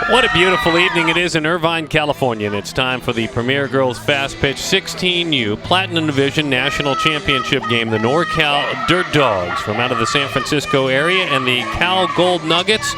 What a beautiful evening it is in Irvine, California, and it's time for the Premier Girls Fast Pitch 16U Platinum Division National Championship game. The NorCal Dirt Dogs from out of the San Francisco area and the Cal Gold Nuggets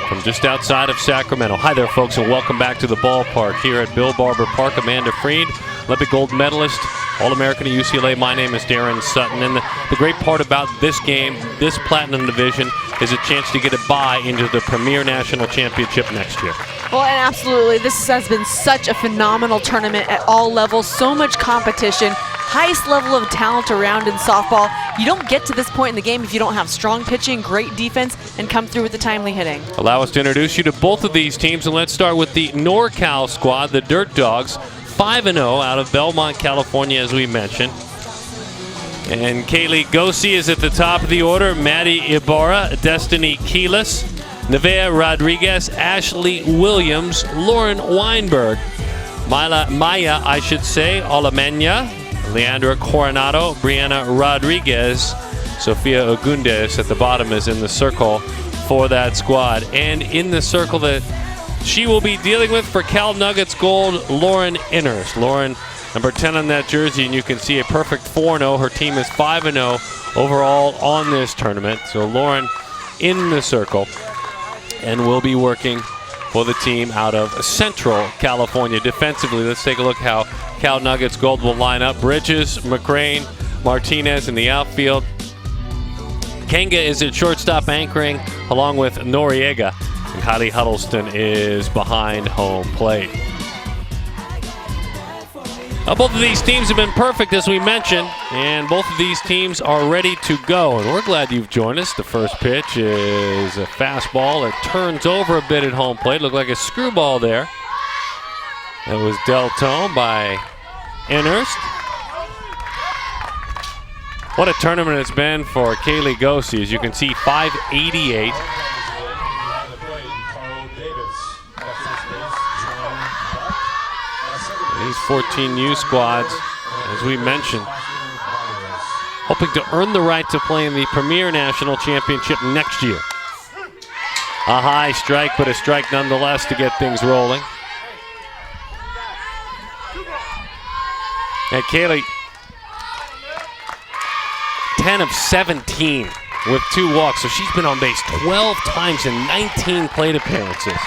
from just outside of Sacramento. Hi there, folks, and welcome back to the ballpark here at Bill Barber Park. Amanda Freed, Olympic gold medalist, All-American at UCLA. My name is Darren Sutton, and the great part about this game, this Platinum Division, is a chance to get a bye into the Premier National Championship next year. Well, and absolutely, this has been such a phenomenal tournament at all levels. So much competition, highest level of talent around in softball. You don't get to this point in the game if you don't have strong pitching, great defense, and come through with the timely hitting. Allow us to introduce you to both of these teams, and let's start with the NorCal squad, the Dirt Dogs, 5-0 out of Belmont, California, as we mentioned. And Kaylee Gossi is at the top of the order. Maddie Ibarra, Destiny Keelis, Nevea Rodriguez, Ashley Williams, Lauren Weinberg, Maya Olamenya, Leandra Coronado, Brianna Rodriguez, Sofia Ogundes at the bottom is in the circle for that squad. And in the circle that she will be dealing with for Cal Nuggets Gold, Lauren Inners. Lauren, number 10 on that jersey, and you can see a perfect 4-0. Her team is 5-0 overall on this tournament. So Lauren in the circle, and will be working for the team out of Central California. Defensively, let's take a look how Cal Nuggets Gold will line up. Bridges, McCrane, Martinez in the outfield. Kenga is at shortstop anchoring, along with Noriega. And Kylie Huddleston is behind home plate. Now, both of these teams have been perfect, as we mentioned, and both of these teams are ready to go. And we're glad you've joined us. The first pitch is a fastball. It turns over a bit at home plate. Looked like a screwball there. That was dealt home by Innerst. What a tournament it's been for Kaylee Gossi. As you can see, 588. These 14U squads, as we mentioned, hoping to earn the right to play in the Premier National Championship next year. A high strike, but a strike nonetheless to get things rolling. And Kaylee, 10 of 17 with 2 walks, so she's been on base 12 times in 19 plate appearances.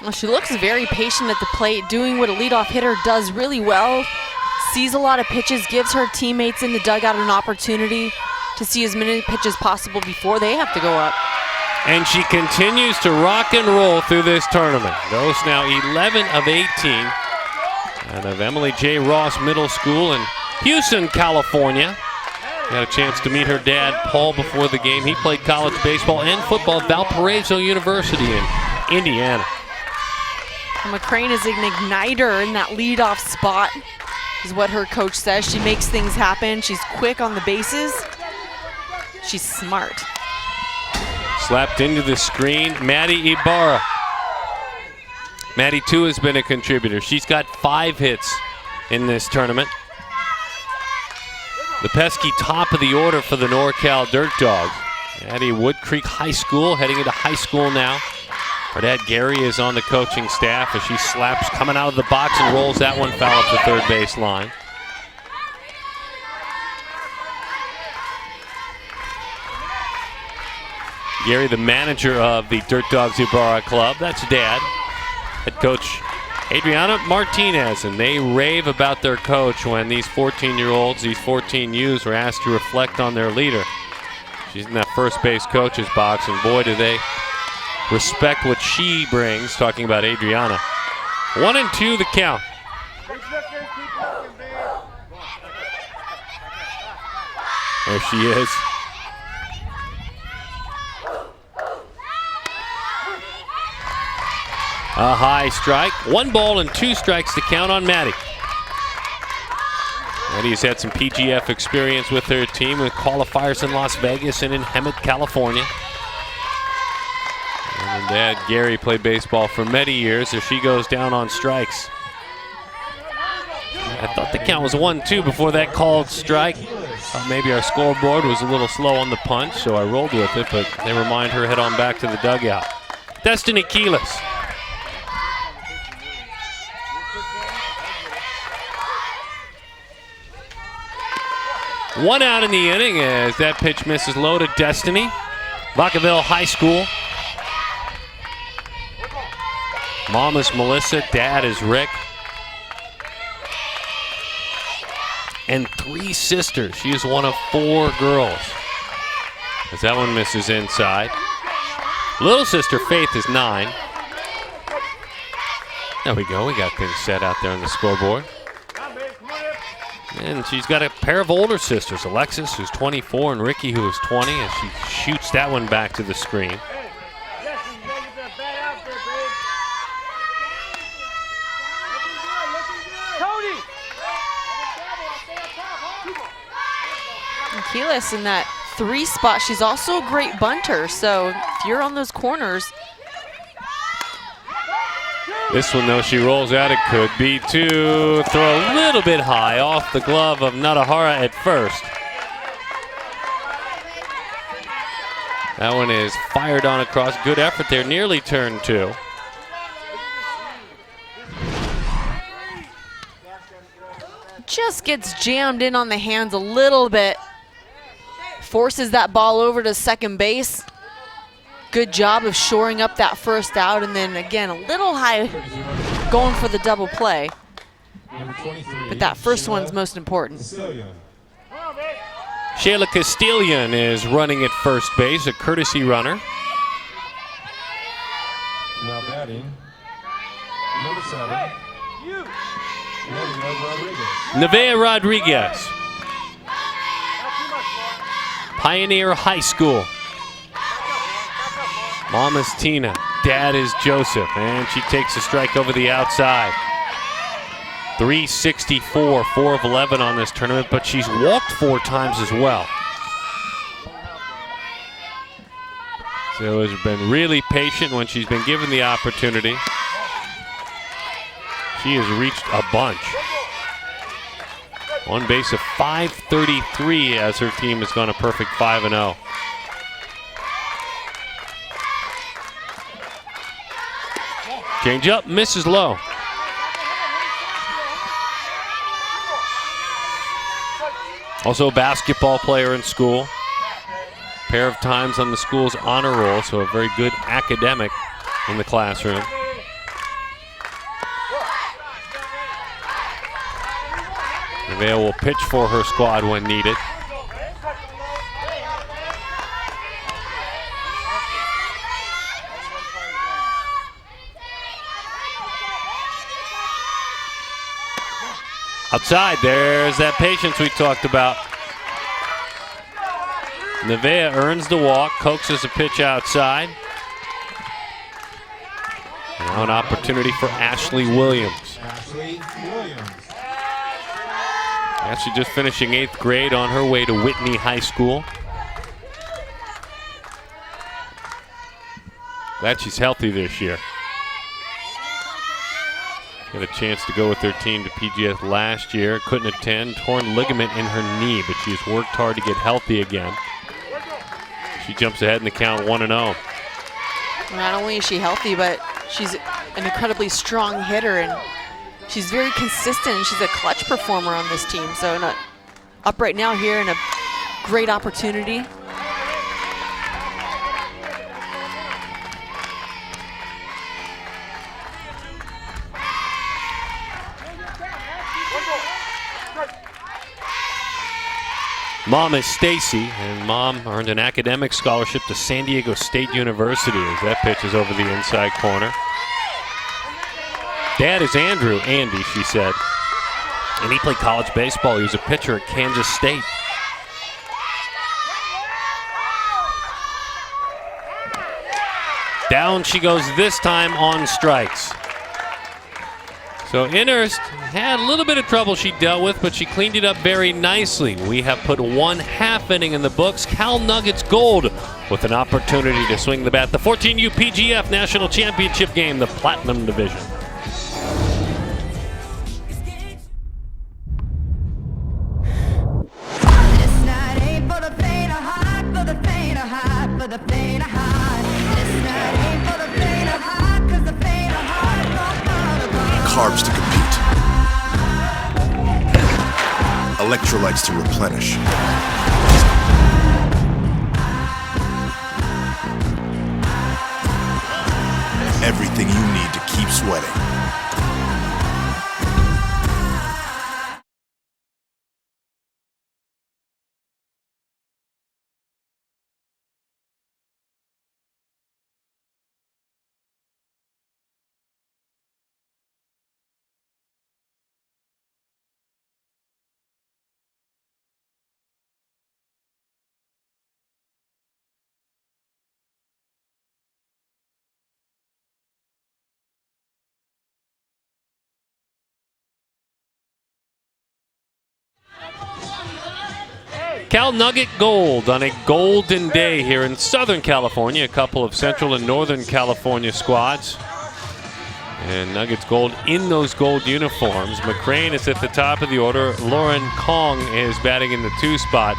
Well, she looks very patient at the plate, doing what a leadoff hitter does really well. Sees a lot of pitches, gives her teammates in the dugout an opportunity to see as many pitches possible before they have to go up. And she continues to rock and roll through this tournament. Goes now 11 of 18 out of Emily J. Ross Middle School in Houston, California. Got a chance to meet her dad, Paul, before the game. He played college baseball and football at Valparaiso University in Indiana. McCrane is an igniter in that leadoff spot, is what her coach says. She makes things happen. She's quick on the bases. She's smart. Slapped into the screen, Maddie Ibarra. Maddie, too, has been a contributor. She's got 5 hits in this tournament. The pesky top of the order for the NorCal Dirt Dogs. Maddie, Wood Creek High School, heading into high school now. Her dad, Gary, is on the coaching staff as she slaps coming out of the box and rolls that one foul up the third base line. Gary, the manager of the Dirt Dogs Ibarra Club. That's Dad. Head coach Adriana Martinez, and they rave about their coach when these 14-year-olds, these 14Us, were asked to reflect on their leader. She's in that first base coach's box, and boy, do they respect what she brings, talking about Adriana. 1-2 the count. There she is. A high strike. 1 ball and 2 strikes to count on Maddie. Maddie's had some PGF experience with her team with qualifiers in Las Vegas and in Hemet, California. And Dad, Gary, played baseball for many years as she goes down on strikes. I thought the count was 1-2 before that called strike. Thought maybe our scoreboard was a little slow on the punch, so I rolled with it, but they remind her head on back to the dugout. Destiny Keyless. One out in the inning as that pitch misses low to Destiny. Vacaville High School. Mom is Melissa, dad is Rick. And 3 sisters. She is one of 4 girls. As that one misses inside. Little sister Faith is 9. There we go, we got things set out there on the scoreboard. And she's got a pair of older sisters, Alexis, who's 24, and Ricky, who is 20, as she shoots that one back to the screen. And Keyless in that 3 spot, she's also a great bunter, so if you're on those corners. This one, though, she rolls out. It could be 2. Throw a little bit high off the glove of Nadahara at first. That one is fired on across. Good effort there. Nearly turn 2. Just gets jammed in on the hands a little bit. Forces that ball over to second base. Good job of shoring up that first out, and then again a little high going for the double play. But that first one's most important. Shayla Castillion is running at first base, a courtesy runner. Now batting, number 7, Nevaeh Rodriguez. Pioneer High School. Mom is Tina, dad is Joseph, and she takes a strike over the outside. 364, 4 of 11 on this tournament, but she's walked 4 times as well. So has been really patient when she's been given the opportunity. She has reached a bunch. On base of 533 as her team has gone a perfect 5-0. Change up, misses low. Also a basketball player in school. Pair of times on the school's honor roll, so a very good academic in the classroom. Nevaeh will pitch for her squad when needed. Outside, there's that patience we talked about. Nevaeh earns the walk, coaxes a pitch outside. Now an opportunity for Ashley Williams. Ashley just finishing 8th grade on her way to Whitney High School. Glad she's healthy this year. Got a chance to go with their team to PGF last year. Couldn't attend, torn ligament in her knee, but she's worked hard to get healthy again. She jumps ahead in the count 1-0. Not only is she healthy, but she's an incredibly strong hitter, and she's very consistent, and she's a clutch performer on this team. So up right now here in a great opportunity. Mom is Stacy, and Mom earned an academic scholarship to San Diego State University as that pitch is over the inside corner. Dad is Andrew, Andy, she said. And he played college baseball. He was a pitcher at Kansas State. Down she goes this time on strikes. So Innerst had a little bit of trouble she dealt with, but she cleaned it up very nicely. We have put 1/2 inning in the books. Cal Nuggets gold with an opportunity to swing the bat. The 14U PGF National Championship game, the Platinum Division. It's carbs to compete, electrolytes to replenish, everything you need to keep sweating. Cal Nugget Gold on a golden day here in Southern California. A couple of Central and Northern California squads. And Nuggets Gold in those gold uniforms. McCrane is at the top of the order. Lauren Kong is batting in the 2 spot.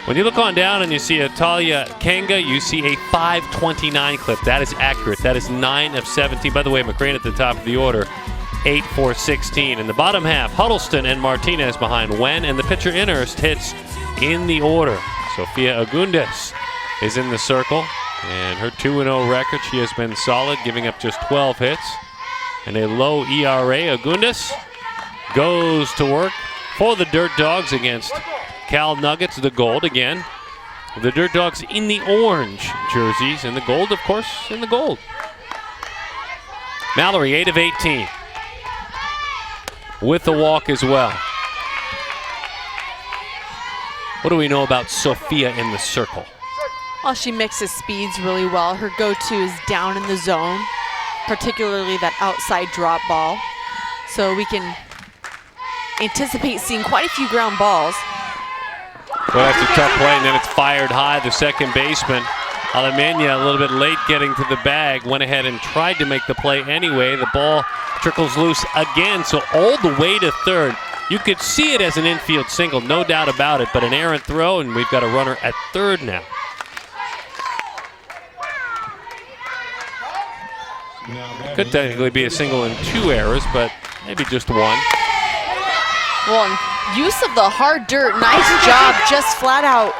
When you look on down and you see a Talia Kanga, you see a 5:29 clip. That is accurate. That is 9 of 17. By the way, McCrane at the top of the order, 8 for 16. In the bottom half, Huddleston and Martinez behind Wen, and the pitcher Innerst hits in the order. Sofia Agundes is in the circle, and her 2-0 record, she has been solid, giving up just 12 hits and a low ERA. Agundes goes to work for the Dirt Dogs against Cal Nuggets, the gold again. The Dirt Dogs in the orange jerseys, and the gold, of course, in the gold. Mallory, 8 of 18. With the walk as well. What do we know about Sofia in the circle? Well, she mixes speeds really well. Her go-to is down in the zone, particularly that outside drop ball. So we can anticipate seeing quite a few ground balls. Well, that's a tough play, and then it's fired high. The second baseman, Alemania, a little bit late getting to the bag, went ahead and tried to make the play anyway. The ball trickles loose again, so all the way to third. You could see it as an infield single, no doubt about it, but an errant throw, and we've got a runner at third now. Could technically be a single in 2 errors, but maybe just 1. Well, and use of the hard dirt, nice job, just flat out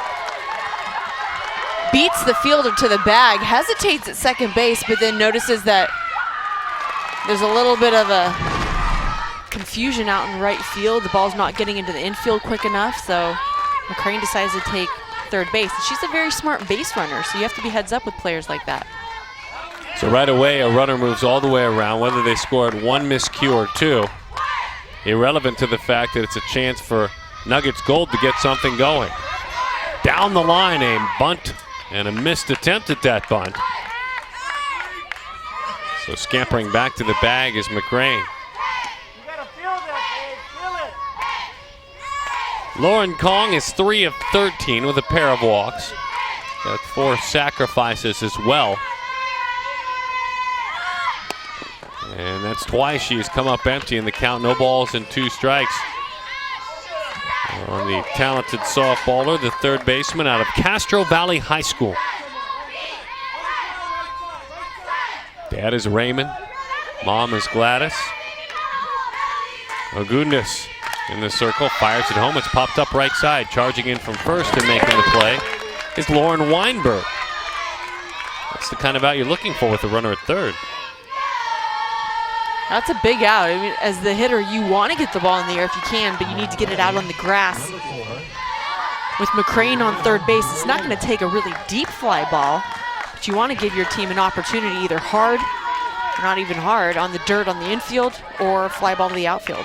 beats the fielder to the bag, hesitates at second base, but then notices that there's a little bit of a confusion out in right field. The ball's not getting into the infield quick enough, so McCrane decides to take third base. And she's a very smart base runner, so you have to be heads up with players like that. So right away, a runner moves all the way around, whether they scored 1 miscue or 2. Irrelevant to the fact that it's a chance for Nuggets Gold to get something going. Down the line, a bunt and a missed attempt at that bunt. So scampering back to the bag is McCrane. Lauren Kong is 3 of 13 with a pair of walks. Got 4 sacrifices as well. And that's twice she's come up empty in the count. No balls and 2 strikes. On the talented softballer, the third baseman out of Castro Valley High School. Dad is Raymond. Mom is Gladys. Agundes in the circle, fires it home. It's popped up right side. Charging in from first and making the play is Lauren Weinberg. That's the kind of out you're looking for with a runner at third. That's a big out. I mean, as the hitter, you want to get the ball in the air if you can, but you need to get it out on the grass. With McCrane on third base, it's not going to take a really deep fly ball, but you want to give your team an opportunity, either hard or not even hard, on the dirt on the infield or fly ball to the outfield.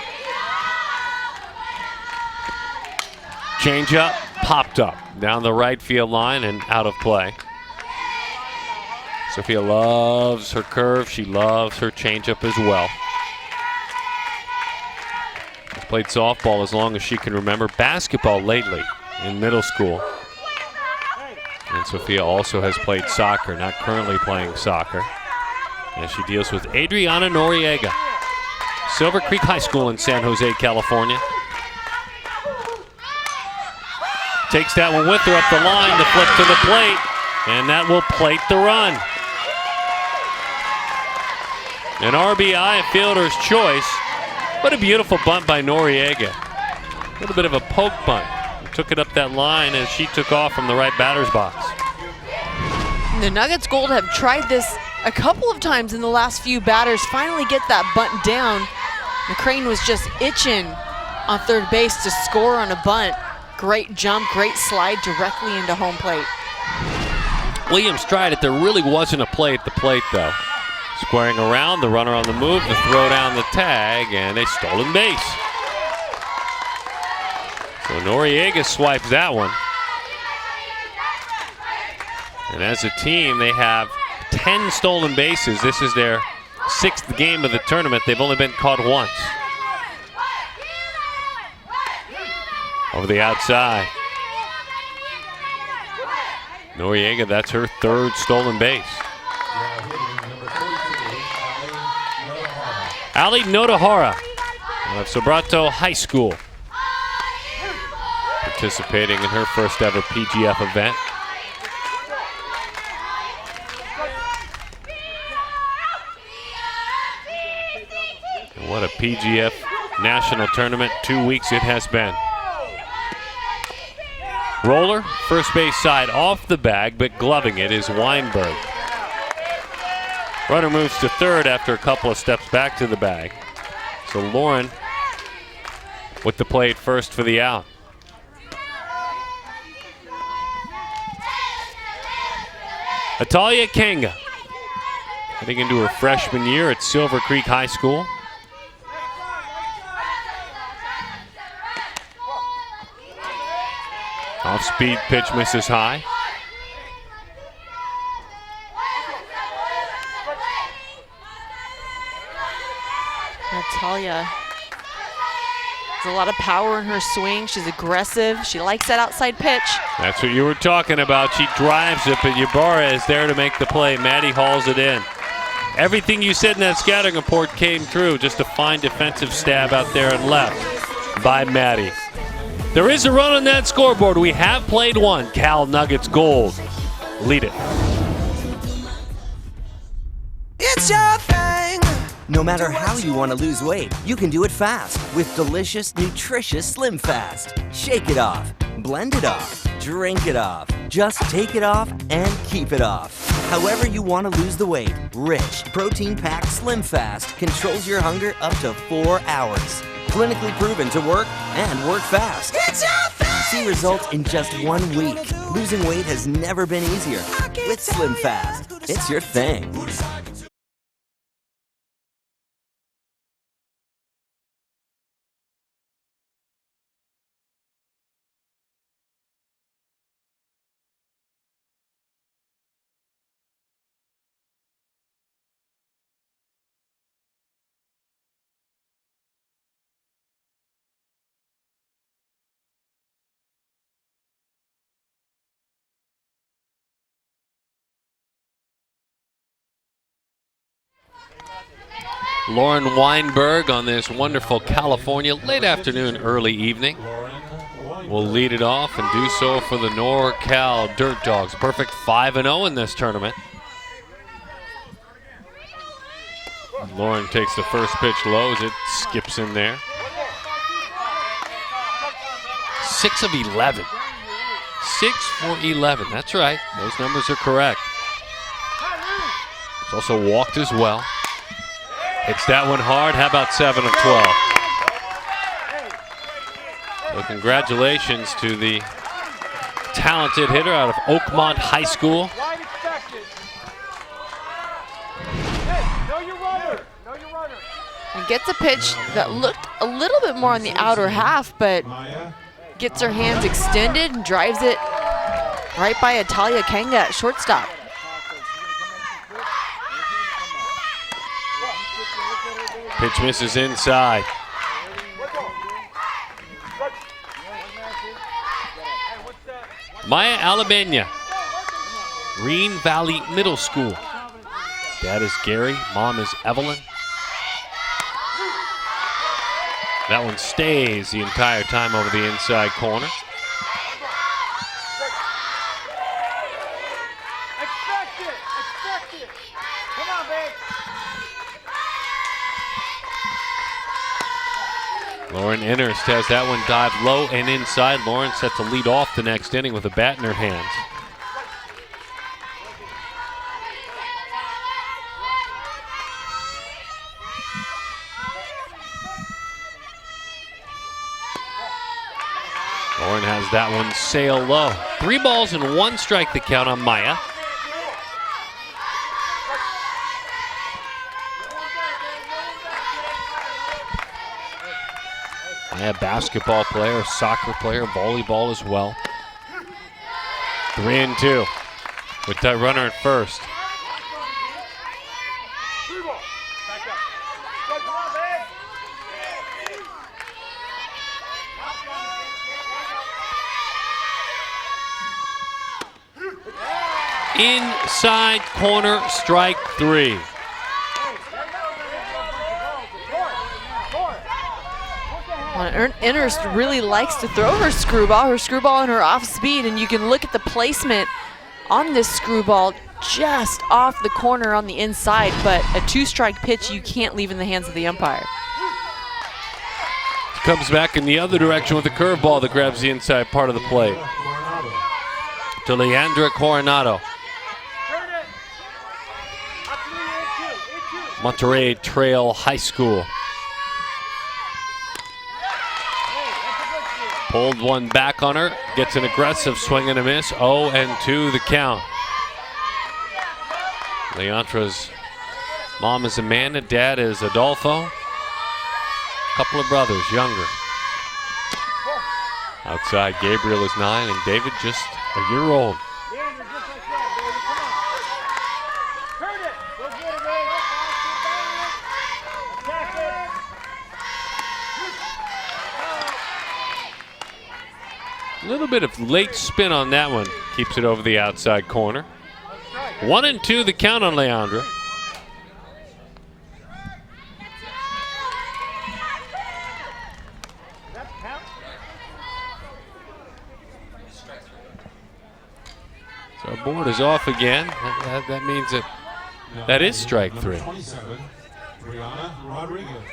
Change up, popped up down the right field line and out of play. Sofia loves her curve. She loves her changeup as well. She's played softball as long as she can remember. Basketball lately in middle school. And Sofia also has played soccer, not currently playing soccer, as she deals with Adriana Noriega. Silver Creek High School in San Jose, California. Takes that one with her up the line to flip to the plate, and that will plate the run. An RBI, a fielder's choice. What a beautiful bunt by Noriega. A little bit of a poke bunt. Took it up that line as she took off from the right batter's box. The Nuggets Gold have tried this a couple of times in the last few batters. Finally get that bunt down. McCrane was just itching on third base to score on a bunt. Great jump, great slide directly into home plate. Williams tried it. There really wasn't a play at the plate, though. Squaring around, the runner on the move, the throw down the tag, and a stolen base. So Noriega swipes that one. And as a team, they have 10 stolen bases. This is their 6th game of the tournament. They've only been caught once. Over the outside. Noriega, that's her 3rd stolen base. Ali Notohara of Sobrato High School, participating in her first ever PGF event. And what a PGF national tournament 2 weeks it has been. Roller, first base side off the bag, but gloving it is Weinberg. Runner moves to third after a couple of steps back to the bag. So Lauren with the play at first for the out. Atalia Kanga, heading into her freshman year at Silver Creek High School. Off-speed pitch misses high. Natalia has a lot of power in her swing. She's aggressive. She likes that outside pitch. That's what you were talking about. She drives it, but Ybarra is there to make the play. Maddie hauls it in. Everything you said in that scouting report came through. Just a fine defensive stab out there and left by Maddie. There is a run on that scoreboard. We have played one. Cal Nuggets Gold lead it. It's your thing. No matter how you want to lose weight, you can do it fast with delicious, nutritious Slim Fast. Shake it off, blend it off, drink it off. Just take it off and keep it off. However you want to lose the weight, rich, protein-packed Slim Fast controls your hunger up to 4 hours. Clinically proven to work and work fast. It's your thing. See results in just 1 week. Losing weight has never been easier. With Slim Fast, it's your thing. Lauren Weinberg on this wonderful California late afternoon, early evening will lead it off and do so for the NorCal Dirt Dogs. Perfect 5-0 in this tournament. Lauren takes the first pitch low as it skips in there. 6 of 11. 6 for 11. That's right. Those numbers are correct. She's also walked as well. Hits that one hard. How about 7 of 12? So congratulations to the talented hitter out of Oakmont High School. And gets a pitch that looked a little bit more on the outer half, but gets her hands extended and drives it right by Atalia Kanga at shortstop. Pitch misses inside. Maya Alabena, Green Valley Middle School. Dad is Gary, mom is Evelyn. That one stays the entire time over the inside corner. Lauren Innerst has that one dive low and inside. Lauren set to lead off the next inning with a bat in her hands. Lauren has that one sail low. 3 balls and 1 strike the count on Maya. Maya, basketball player, soccer player, volleyball as well. 3-2 with that runner at first. Inside corner, strike 3. Well, Innerst really likes to throw her screwball and her off speed, and you can look at the placement on this screwball just off the corner on the inside, but a 2-strike pitch you can't leave in the hands of the umpire. Comes back in the other direction with a curveball that grabs the inside part of the plate. To Leandra Coronado. Monterey Trail High School. Pulled one back on her, gets an aggressive swing and a miss. 0-2 the count. Leandra's mom is Amanda, dad is Adolfo. Couple of brothers, younger. Outside, Gabriel is 9 and David just a year old. A little bit of late spin on that one. Keeps it over the outside corner. 1-2 the count on Leandra. So our board is off again. That means that is strike 3. 27, Brianna Rodriguez.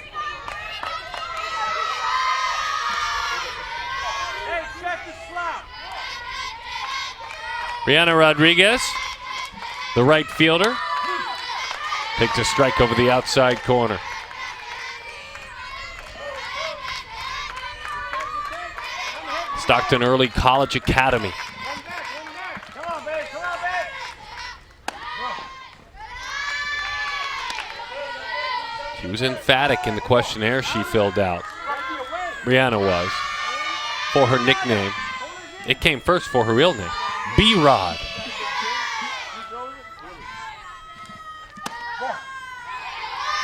Brianna Rodriguez, the right fielder, takes a strike over the outside corner. Stockton Early College Academy. She was emphatic in the questionnaire she filled out. Brianna was, for her nickname. It came first for her real name. B-Rod.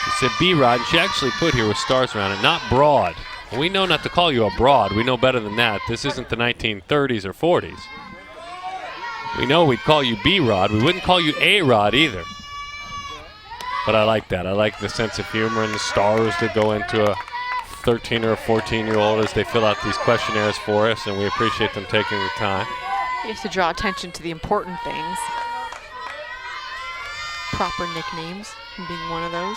She said B-Rod, and she actually put here with stars around it, not Broad. And we know not to call you a broad. We know better than that. This isn't the 1930s or 40s. We know we'd call you B-Rod. We wouldn't call you A-Rod either. But I like that. I like the sense of humor and the stars that go into a 13 or a 14-year-old as they fill out these questionnaires for us, and we appreciate them taking the time. You have to draw attention to the important things. Proper nicknames being one of those.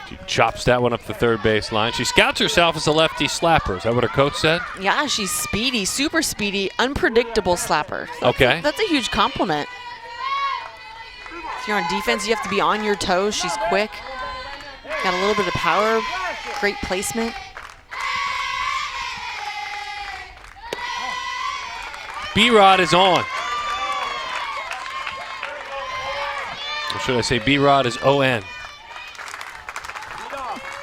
She chops that one up the third base line. She scouts herself as a lefty slapper. Is that what her coach said? Yeah, she's speedy, super speedy, unpredictable slapper. Okay. That's a huge compliment. If you're on defense, you have to be on your toes. She's quick. Got a little bit of power, great placement. B-Rod is on. Or should I say B-Rod is O-N.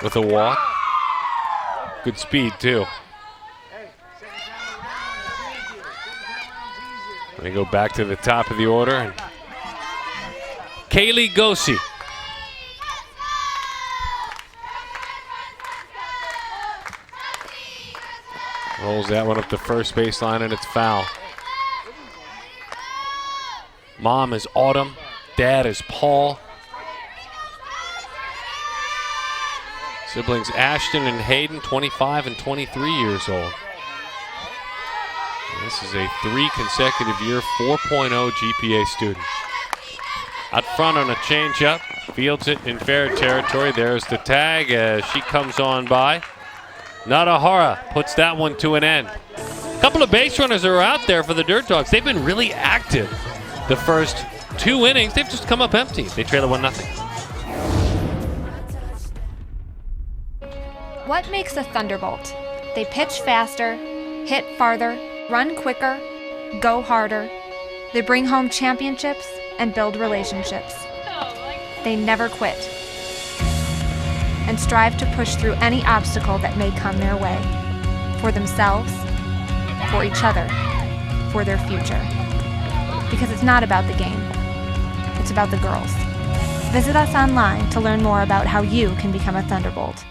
With a walk. Good speed, too. They go back to the top of the order. And Kaylee Gosi. Rolls that one up the first baseline, and it's foul. Mom is Autumn. Dad is Paul. Siblings Ashton and Hayden, 25 and 23 years old. And this is a 3 consecutive year 4.0 GPA student. Out front on a changeup. Fields it in fair territory. There's the tag as she comes on by. Nadahara puts that one to an end. A couple of base runners are out there for the Dirt Dogs. They've been really active the first 2 innings. They've just come up empty. They trail it 1-0. What makes a Thunderbolt? They pitch faster, hit farther, run quicker, go harder. They bring home championships and build relationships. They never quit and strive to push through any obstacle that may come their way, for themselves, for each other, for their future. Because it's not about the game, it's about the girls. Visit us online to learn more about how you can become a Thunderbolt.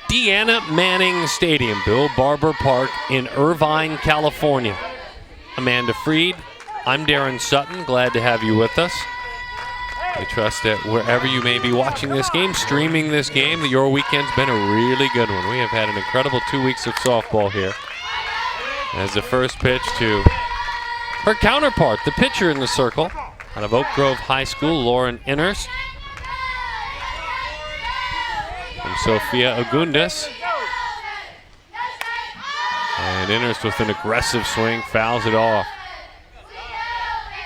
Deanna Manning Stadium, Bill Barber Park in Irvine, California. Amanda Freed, I'm Darren Sutton. Glad to have you with us. We trust that wherever you may be watching this game, streaming this game, that your weekend's been a really good one. We have had an incredible 2 weeks of softball here. As the first pitch to her counterpart, the pitcher in the circle, out of Oak Grove High School, Lauren Inners. From Sophia Agundes. And Inners with an aggressive swing, fouls it off.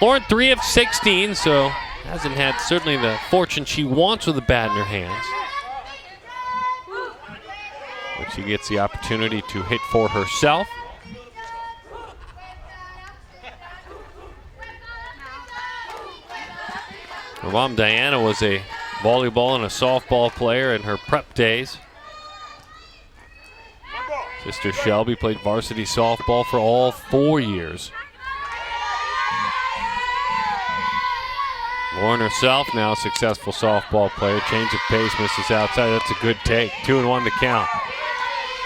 Lauren 3 of 16, so hasn't had certainly the fortune she wants with a bat in her hands. But she gets the opportunity to hit for herself. Her mom, Diana, was a volleyball and a softball player in her prep days. Sister Shelby played varsity softball for all 4 years. Lauren herself, now a successful softball player. Change of pace, misses outside. That's a good take. 2-1 to count.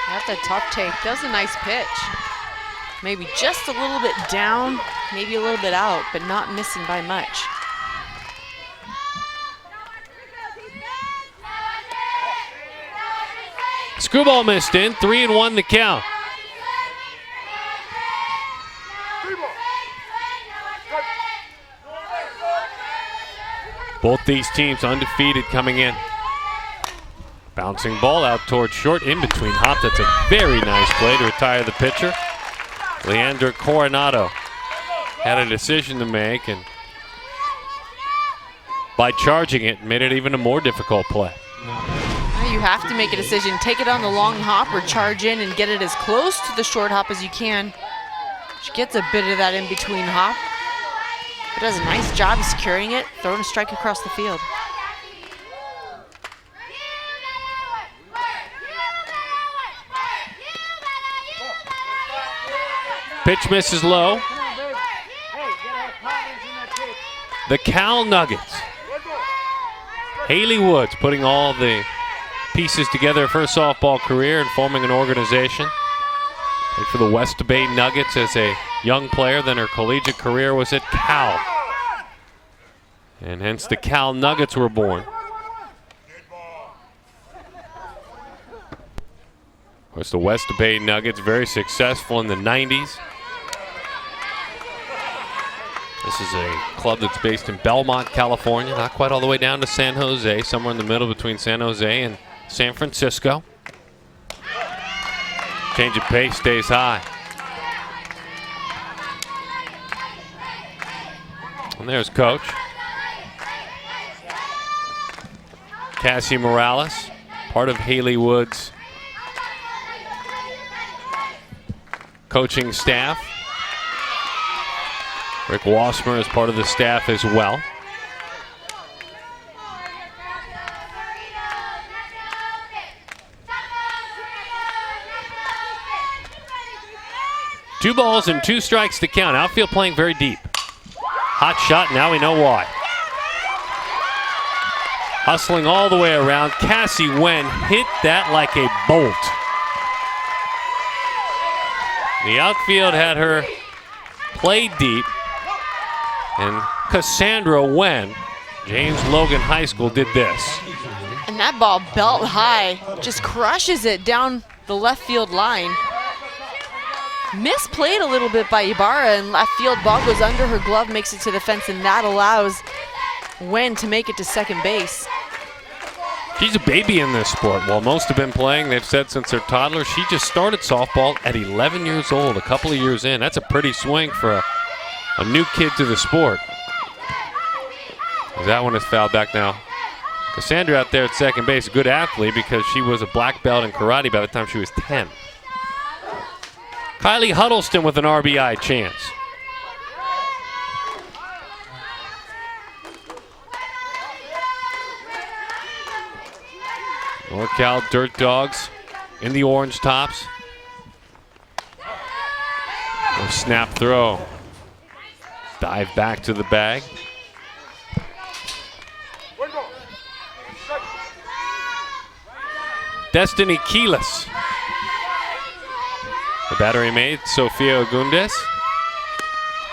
That's a tough take. That was a nice pitch. Maybe just a little bit down, maybe a little bit out, but not missing by much. Screwball missed in, 3-1 the count. Both these teams undefeated coming in. Bouncing ball out towards short, in between hop. That's a very nice play to retire the pitcher. Leandra Coronado had a decision to make, and by charging it, made it even a more difficult play. You have to make a decision. Take it on the long hop or charge in and get it as close to the short hop as you can. She gets a bit of that in between hop. But does a nice job securing it, throwing a strike across the field. Pitch misses low. The Cal Nuggets. Haley Woods putting all the pieces together for her softball career and forming an organization. Played for the West Bay Nuggets as a young player, then her collegiate career was at Cal. And hence the Cal Nuggets were born. Of course, the West Bay Nuggets, very successful in the 90s. This is a club that's based in Belmont, California, not quite all the way down to San Jose, somewhere in the middle between San Jose and San Francisco. Change of pace, stays high. And there's coach. Cassie Morales, part of Haley Woods' coaching staff. Rick Wassmer is part of the staff as well. 2 balls and 2 strikes to count. Outfield playing very deep. Hot shot, now we know why. Hustling all the way around. Cassie Wen hit that like a bolt. The outfield had her play deep, and Cassandra Wen, James Logan High School, did this. And that ball belt high, just crushes it down the left field line. Misplayed a little bit by Ibarra, and left field ball goes under her glove, makes it to the fence, and that allows Wen to make it to second base. She's a baby in this sport. While most have been playing, they've said since they're toddlers, she just started softball at 11 years old, a couple of years in. That's a pretty swing for a new kid to the sport. That one is fouled back now. Cassandra out there at second base, a good athlete because she was a black belt in karate by the time she was 10. Kylie Huddleston with an RBI chance. NorCal Dirt Dogs in the orange tops. A snap throw. Dive back to the bag. Destiny Keyless. The battery made, Sofia Ogundes.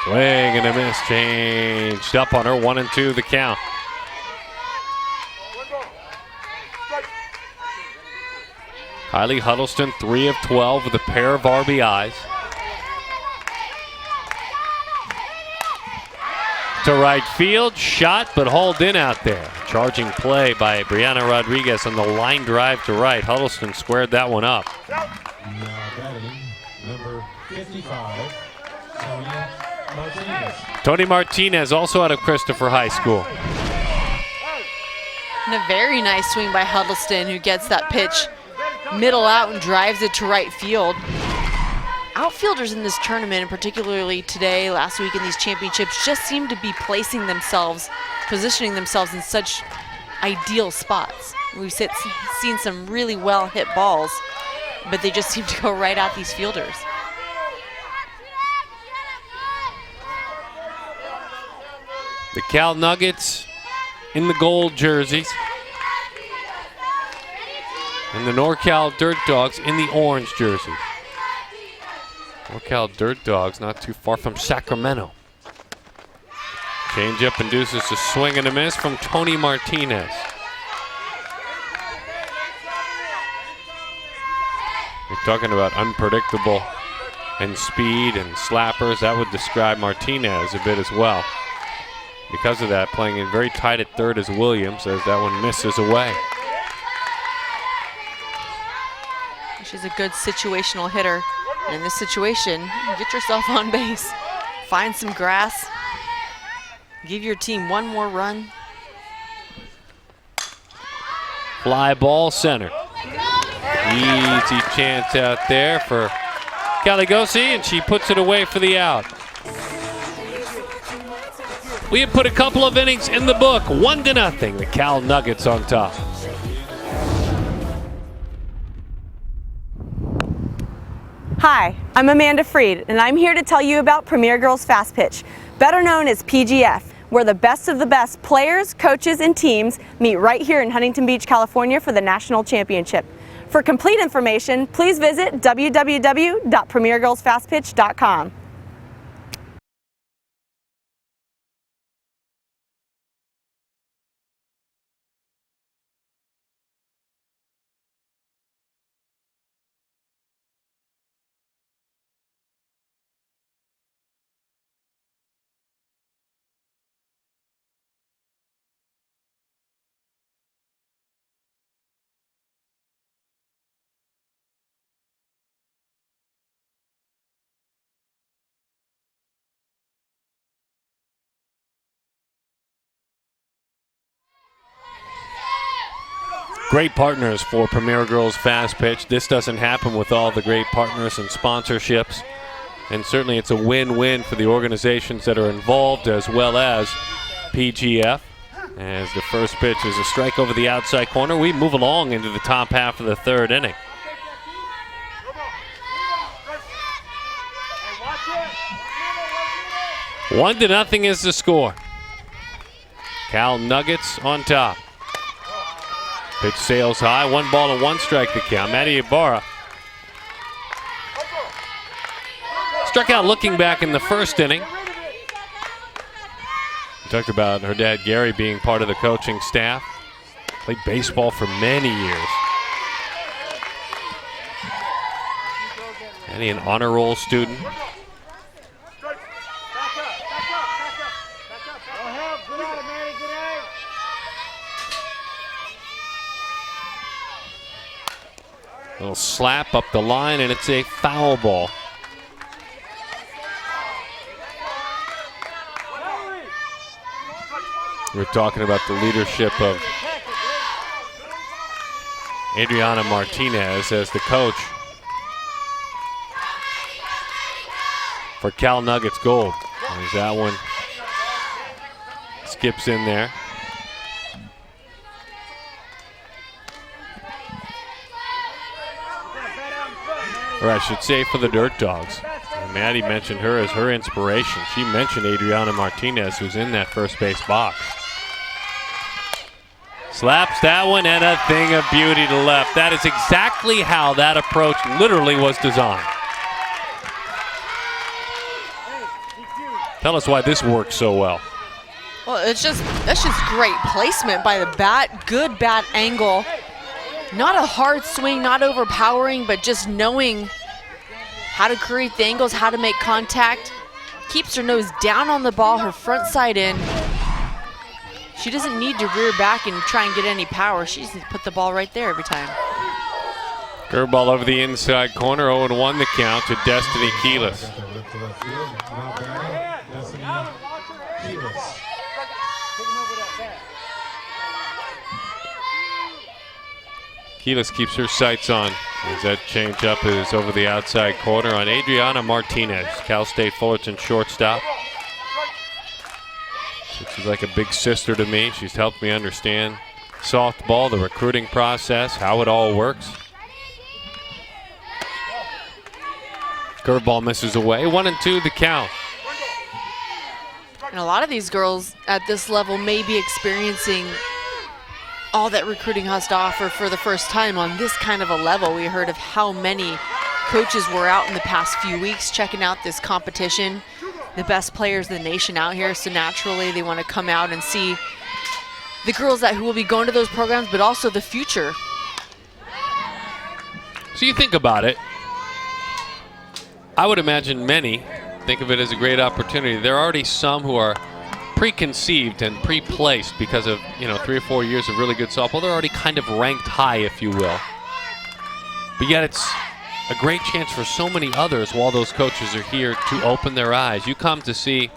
Swing and a miss, changed up on her, 1-2 the count. Kylie Huddleston, 3 of 12 with a pair of RBIs. To right field, shot but hauled in out there. Charging play by Brianna Rodriguez on the line drive to right. Huddleston squared that one up. Now batting, number 55, Tony Martinez. Tony Martinez, also out of Christopher High School. And a very nice swing by Huddleston, who gets that pitch middle out and drives it to right field. Outfielders in this tournament, and particularly today, last week in these championships, just seem to be placing themselves, positioning themselves in such ideal spots. We've seen some really well hit balls, but they just seem to go right at these fielders. The Cal Nuggets in the gold jerseys. And the NorCal Dirt Dogs in the orange jerseys. NorCal Dirt Dogs not too far from Sacramento. Changeup induces a swing and a miss from Tony Martinez. We're talking about unpredictable and speed and slappers. That would describe Martinez a bit as well. Because of that, playing in very tight at third as Williams, as that one misses away. She's a good situational hitter. And in this situation, you get yourself on base. Find some grass. Give your team one more run. Fly ball center. Easy chance out there for Caligosi, and she puts it away for the out. We have put a couple of innings in the book, 1-0. The Cal Nuggets on top. Hi, I'm Amanda Freed, and I'm here to tell you about Premier Girls Fast Pitch, better known as PGF, where the best of the best players, coaches, and teams meet right here in Huntington Beach, California for the National Championship. For complete information, please visit www.premiergirlsfastpitch.com. Great partners for Premier Girls Fast Pitch. This doesn't happen with all the great partners and sponsorships. And certainly it's a win-win for the organizations that are involved as well as PGF. As the first pitch is a strike over the outside corner, we move along into the top half of the third inning. 1-0 is the score. Cal Nuggets on top. Pitch sails high, 1 ball and 1 strike the count. Maddie Ibarra struck out looking back in the first inning. We talked about her dad Gary being part of the coaching staff. Played baseball for many years. Maddie, an honor roll student. Little slap up the line, and it's a foul ball. We're talking about the leadership of Adriana Martinez as the coach for Cal Nuggets Gold. As that one skips in there. Or I should say for the Dirt Dogs. And Maddie mentioned her as her inspiration. She mentioned Adriana Martinez, who's in that first base box. Slaps that one, and a thing of beauty to left. That is exactly how that approach literally was designed. Tell us why this works so well. Well, that's just great placement by the bat. Good bat angle. Not a hard swing, not overpowering, but just knowing how to create the angles, how to make contact. Keeps her nose down on the ball, her front side in. She doesn't need to rear back and try and get any power. She just needs to put the ball right there every time. Curveball over the inside corner, 0-1 the count to Destiny Keyless. Keyless keeps her sights on as that changeup is over the outside corner on Adriana Martinez, Cal State Fullerton shortstop. She's like a big sister to me. She's helped me understand softball, the recruiting process, how it all works. Curveball misses away, 1-2 the count. And a lot of these girls at this level may be experiencing all that recruiting has to offer for the first time on this kind of a level. We heard of how many coaches were out in the past few weeks checking out this competition. The best players in the nation out here, so naturally they want to come out and see the girls who will be going to those programs, but also the future. So you think about it, I would imagine many think of it as a great opportunity. There are already some who are preconceived and pre-placed because of 3 or 4 years of really good softball. They're already kind of ranked high, if you will. But yet it's a great chance for so many others while those coaches are here to open their eyes. You come to see,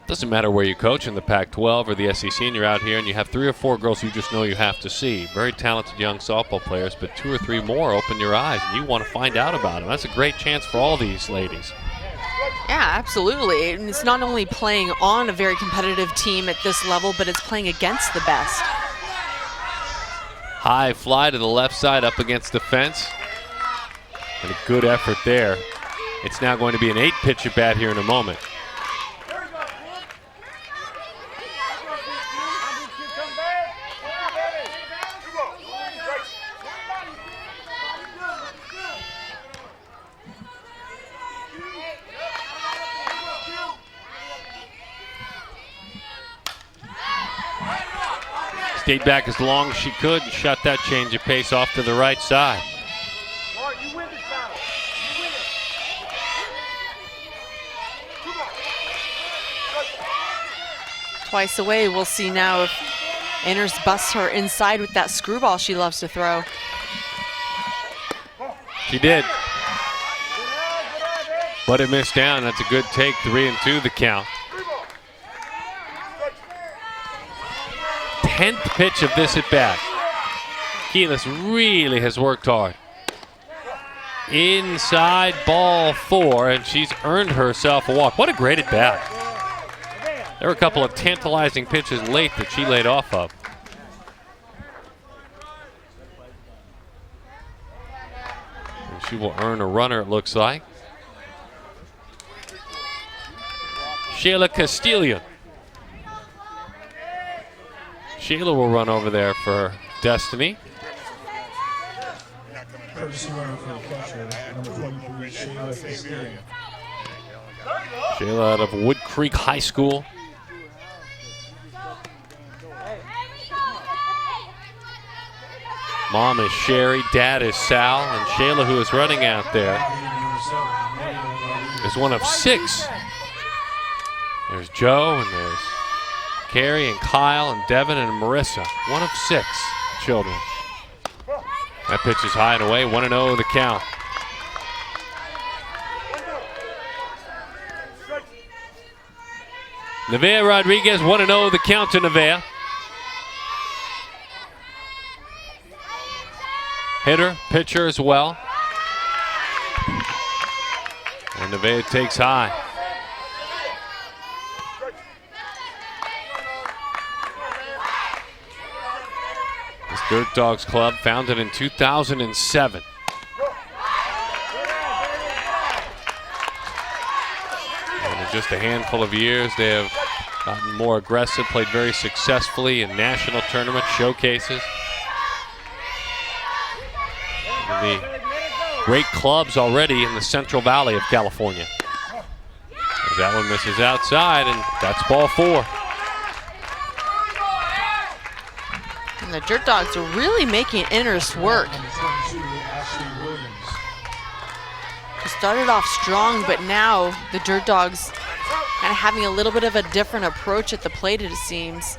doesn't matter where you coach in the Pac-12 or the SEC, and you're out here and you have 3 or 4 girls you just know you have to see. Very talented young softball players, but 2 or 3 more open your eyes and you want to find out about them. That's a great chance for all these ladies. Yeah, absolutely. And it's not only playing on a very competitive team at this level, but it's playing against the best. High fly to the left side up against the fence. And a good effort there. It's now going to be an 8-pitch at bat here in a moment. Stayed back as long as she could and shot that change of pace off to the right side. Twice away, we'll see now if Inners busts her inside with that screwball she loves to throw. She did. But it missed down. That's a good take. 3-2 the count. 10th pitch of this at bat. Keyless really has worked hard. Inside ball 4, and she's earned herself a walk. What a great at bat. There were a couple of tantalizing pitches late that she laid off of. And she will earn a runner, it looks like. Shayla Castillo. Shayla will run over there for Destiny. Courtesy runner for the catcher, number 23, Shayla Castillo. Shayla out of Wood Creek High School. Mom is Sherry, dad is Sal, and Shayla, who is running out there, is one of 6. There's Joe, and there's Carrie, and Kyle, and Devin, and Marissa. One of 6 children. That pitch is high and away, 1-0 the count. Nevaeh Rodriguez, 1-0 the count to Nevaeh. Hitter, pitcher as well. And Nevaeh takes high. This Dirt Dogs Club, founded in 2007. And in just a handful of years, they have gotten more aggressive, played very successfully in national tournament showcases. The great clubs already in the Central Valley of California. As that one misses outside, and that's ball 4. And the Dirt Dogs are really making Inners work. They started off strong, but now the Dirt Dogs kind of having a little bit of a different approach at the plate, it seems.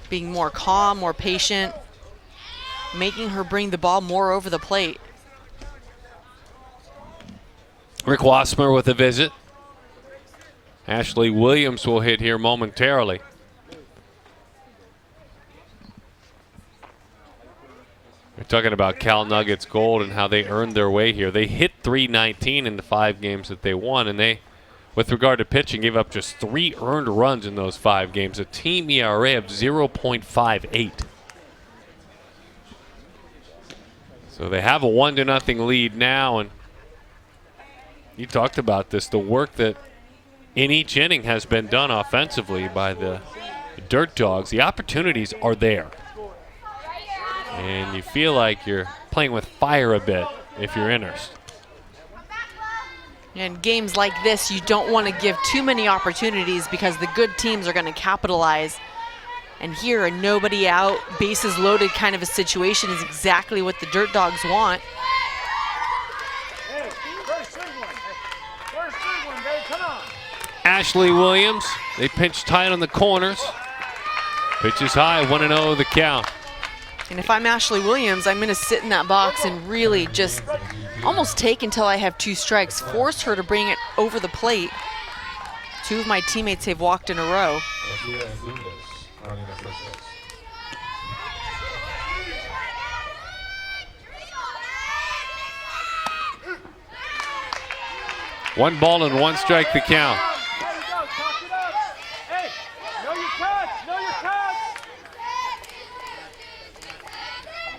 Being more calm, more patient, making her bring the ball more over the plate. Rick Wassmer with a visit. Ashley Williams will hit here momentarily. We're talking about Cal Nuggets Gold and how they earned their way here. They hit .319 in the 5 games that they won, and they, with regard to pitching, gave up just 3 earned runs in those 5 games, a team ERA of 0.58. So they have a 1-0 lead now, and you talked about this, the work that in each inning has been done offensively by the Dirt Dogs. The opportunities are there. And you feel like you're playing with fire a bit if you're Inners. In games like this, you don't want to give too many opportunities because the good teams are going to capitalize. And here, a nobody out, bases loaded kind of a situation is exactly what the Dirt Dogs want. Ashley Williams, they pinch tight on the corners. Pitch is high, 1-0 the count. And if I'm Ashley Williams, I'm going to sit in that box and really just almost take until I have 2 strikes, force her to bring it over the plate. 2 of my teammates have walked in a row. One ball and 1 strike the count.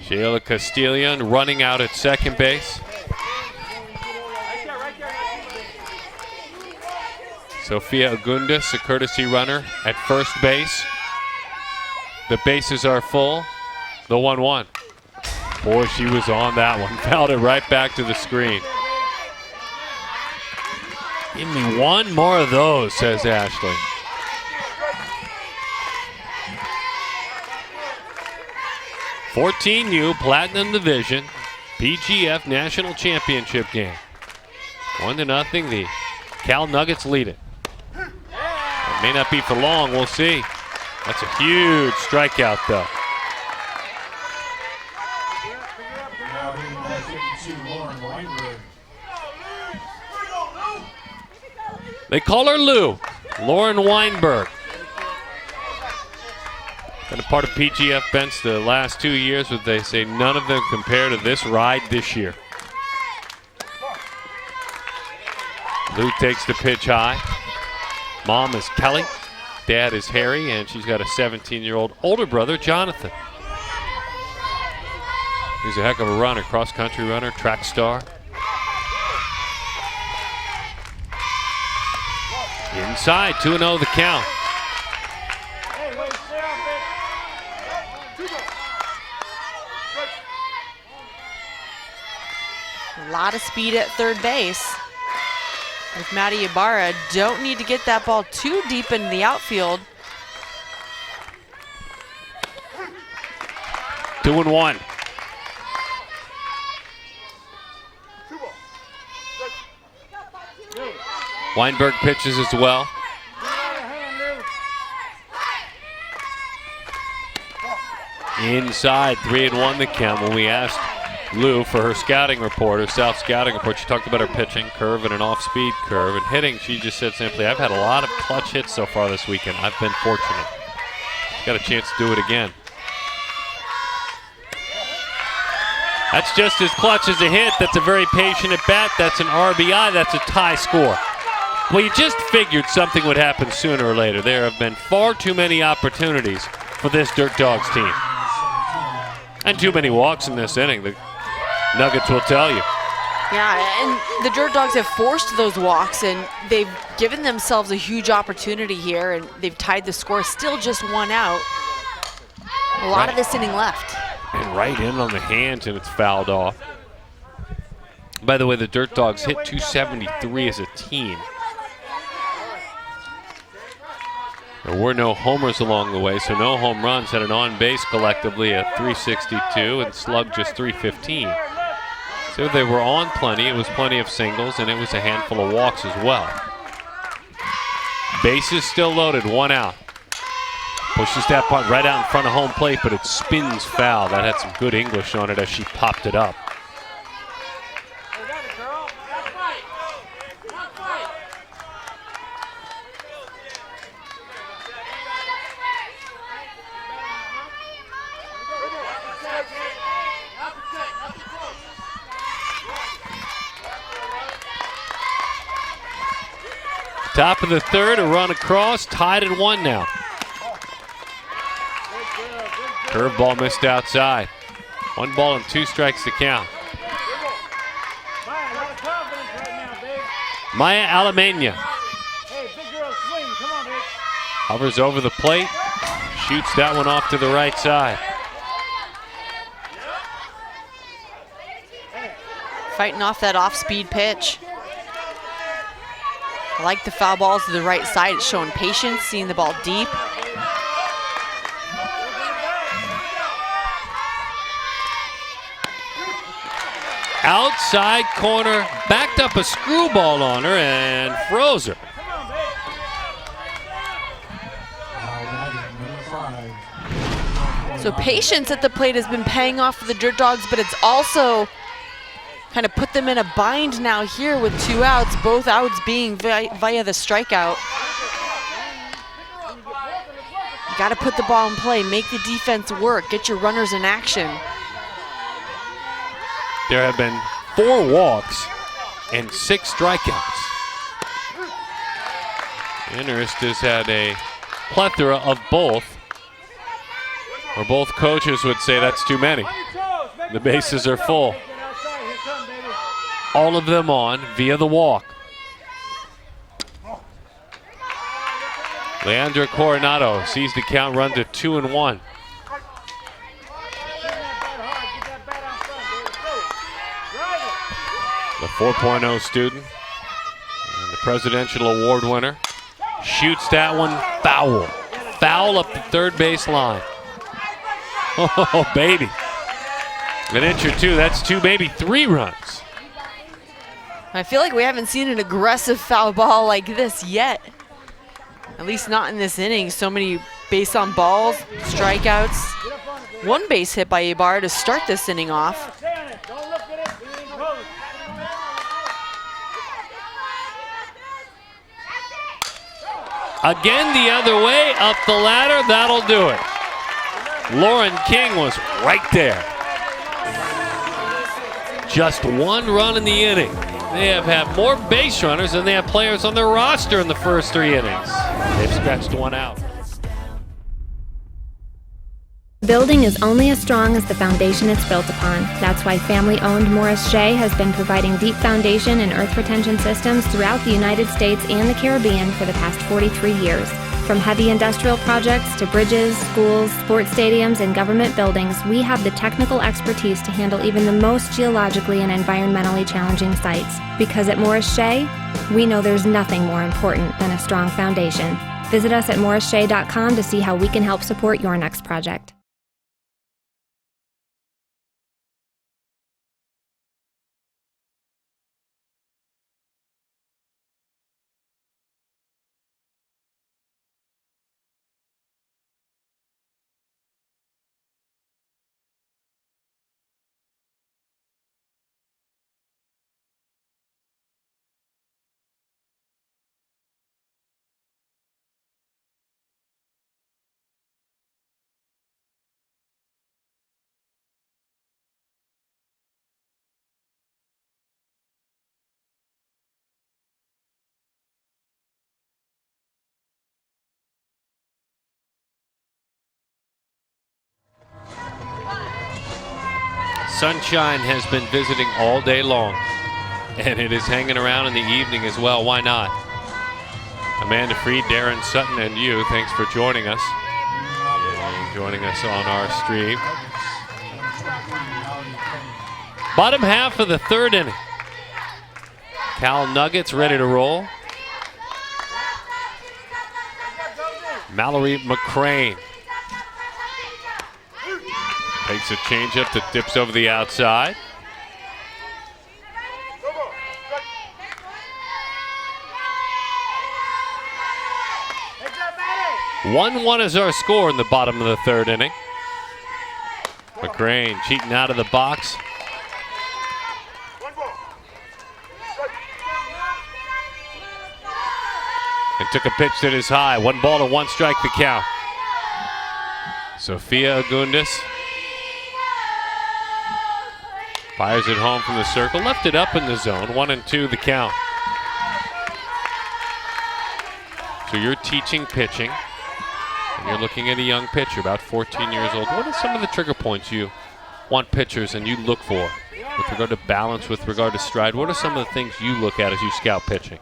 Shayla Castillion running out at second base. Sophia Agundis, a courtesy runner, at first base. The bases are full. The 1-1. Boy, she was on that one. Fouled it right back to the screen. Give me 1 more of those, says Ashley. (14U) Platinum Division PGF National Championship game. 1-0. The Cal Nuggets lead it. It may not be for long. We'll see. That's a huge strikeout, though. Now hitting ball 52, Lauren Weinberg. They call her Lou. Lauren Weinberg. Been a part of PGF bench the last 2 years, but they say none of them compare to this ride this year. Lou takes the pitch high. Mom is Kelly. Dad is Harry, and she's got a 17-year-old older brother, Jonathan. He's a heck of a runner, cross-country runner, track star. Inside, 2-0 the count. A lot of speed at third base. With Maddie Ibarra, don't need to get that ball too deep into the outfield. 2-1. Weinberg pitches as well. Inside, 3-1 the count. When we asked Lou for her scouting report, her South scouting report, she talked about her pitching curve and an off-speed curve. And hitting, she just said simply, I've had a lot of clutch hits so far this weekend. I've been fortunate. Got a chance to do it again. That's just as clutch as a hit. That's a very patient at bat. That's an RBI. That's a tie score. Well, you just figured something would happen sooner or later. There have been far too many opportunities for this Dirt Dogs team. And too many walks in this inning. The Nuggets will tell you. Yeah, and the Dirt Dogs have forced those walks, and they've given themselves a huge opportunity here, and they've tied the score, still just 1 out. A lot of this inning left. And right in on the hands, and it's fouled off. By the way, the Dirt Dogs hit 273 as a team. There were no homers along the way, so no home runs. Had an on-base collectively at 362 and slugged just 315. So they were on plenty. It was plenty of singles, and it was a handful of walks as well. Bases still loaded, 1 out. Pushes that punt right out in front of home plate, but it spins foul. That had some good English on it as she popped it up. Top of the third, a run across, tied at 1 now. Curveball missed outside. 1 ball and 2 strikes to count. Maya Alamena hovers over the plate, shoots that one off to the right side. Fighting off that off-speed pitch. I like the foul balls to the right side. It's showing patience, seeing the ball deep. Outside corner, backed up a screwball on her and froze her. So patience at the plate has been paying off for the Dirt Dogs, but it's also kind of put them in a bind now here with 2 outs, both outs being via the strikeout. You got to put the ball in play, make the defense work, get your runners in action. There have been 4 walks and 6 strikeouts. Interest has had a plethora of both, or both coaches would say that's too many. The bases are full. All of them on via the walk. Leandra Coronado sees the count run to 2-1. The 4.0 student and the Presidential Award winner shoots that one foul. Foul up the third base line. Oh, baby. An inch or 2, that's 2, maybe 3 runs. I feel like we haven't seen an aggressive foul ball like this yet. At least not in this inning. So many base on balls, strikeouts. 1 base hit by Ibarra to start this inning off. Again the other way, up the ladder, that'll do it. Lauren King was right there. Just 1 run in the inning. They have had more base runners than they have players on their roster in the first 3 innings. They've scratched 1 out. building is only as strong as the foundation it's built upon. That's why family-owned Morris Shea has been providing deep foundation and earth retention systems throughout the United States and the Caribbean for the past 43 years. From heavy industrial projects to bridges, schools, sports stadiums, and government buildings, we have the technical expertise to handle even the most geologically and environmentally challenging sites. Because at Morris Shea, we know there's nothing more important than a strong foundation. Visit us at morrisshea.com to see how we can help support your next project. Sunshine has been visiting all day long, and it is hanging around in the evening as well. Why not? Amanda Freed, Darren Sutton, and you, thanks for joining us. Joining us on our stream. Bottom half of the third inning. Cal Nuggets ready to roll. Mallory McCrane takes a changeup that dips over the outside. One is our score in the bottom of the third inning. McCrane cheating out of the box. And took a pitch that is high. 1 ball to 1 strike the count. Sophia Agundis fires it home from the circle, left it up in the zone. 1-2 the count. So you're teaching pitching, and you're looking at a young pitcher, about 14 years old. What are some of the trigger points you want pitchers and you look for with regard to balance, with regard to stride? What are some of the things you look at as you scout pitching?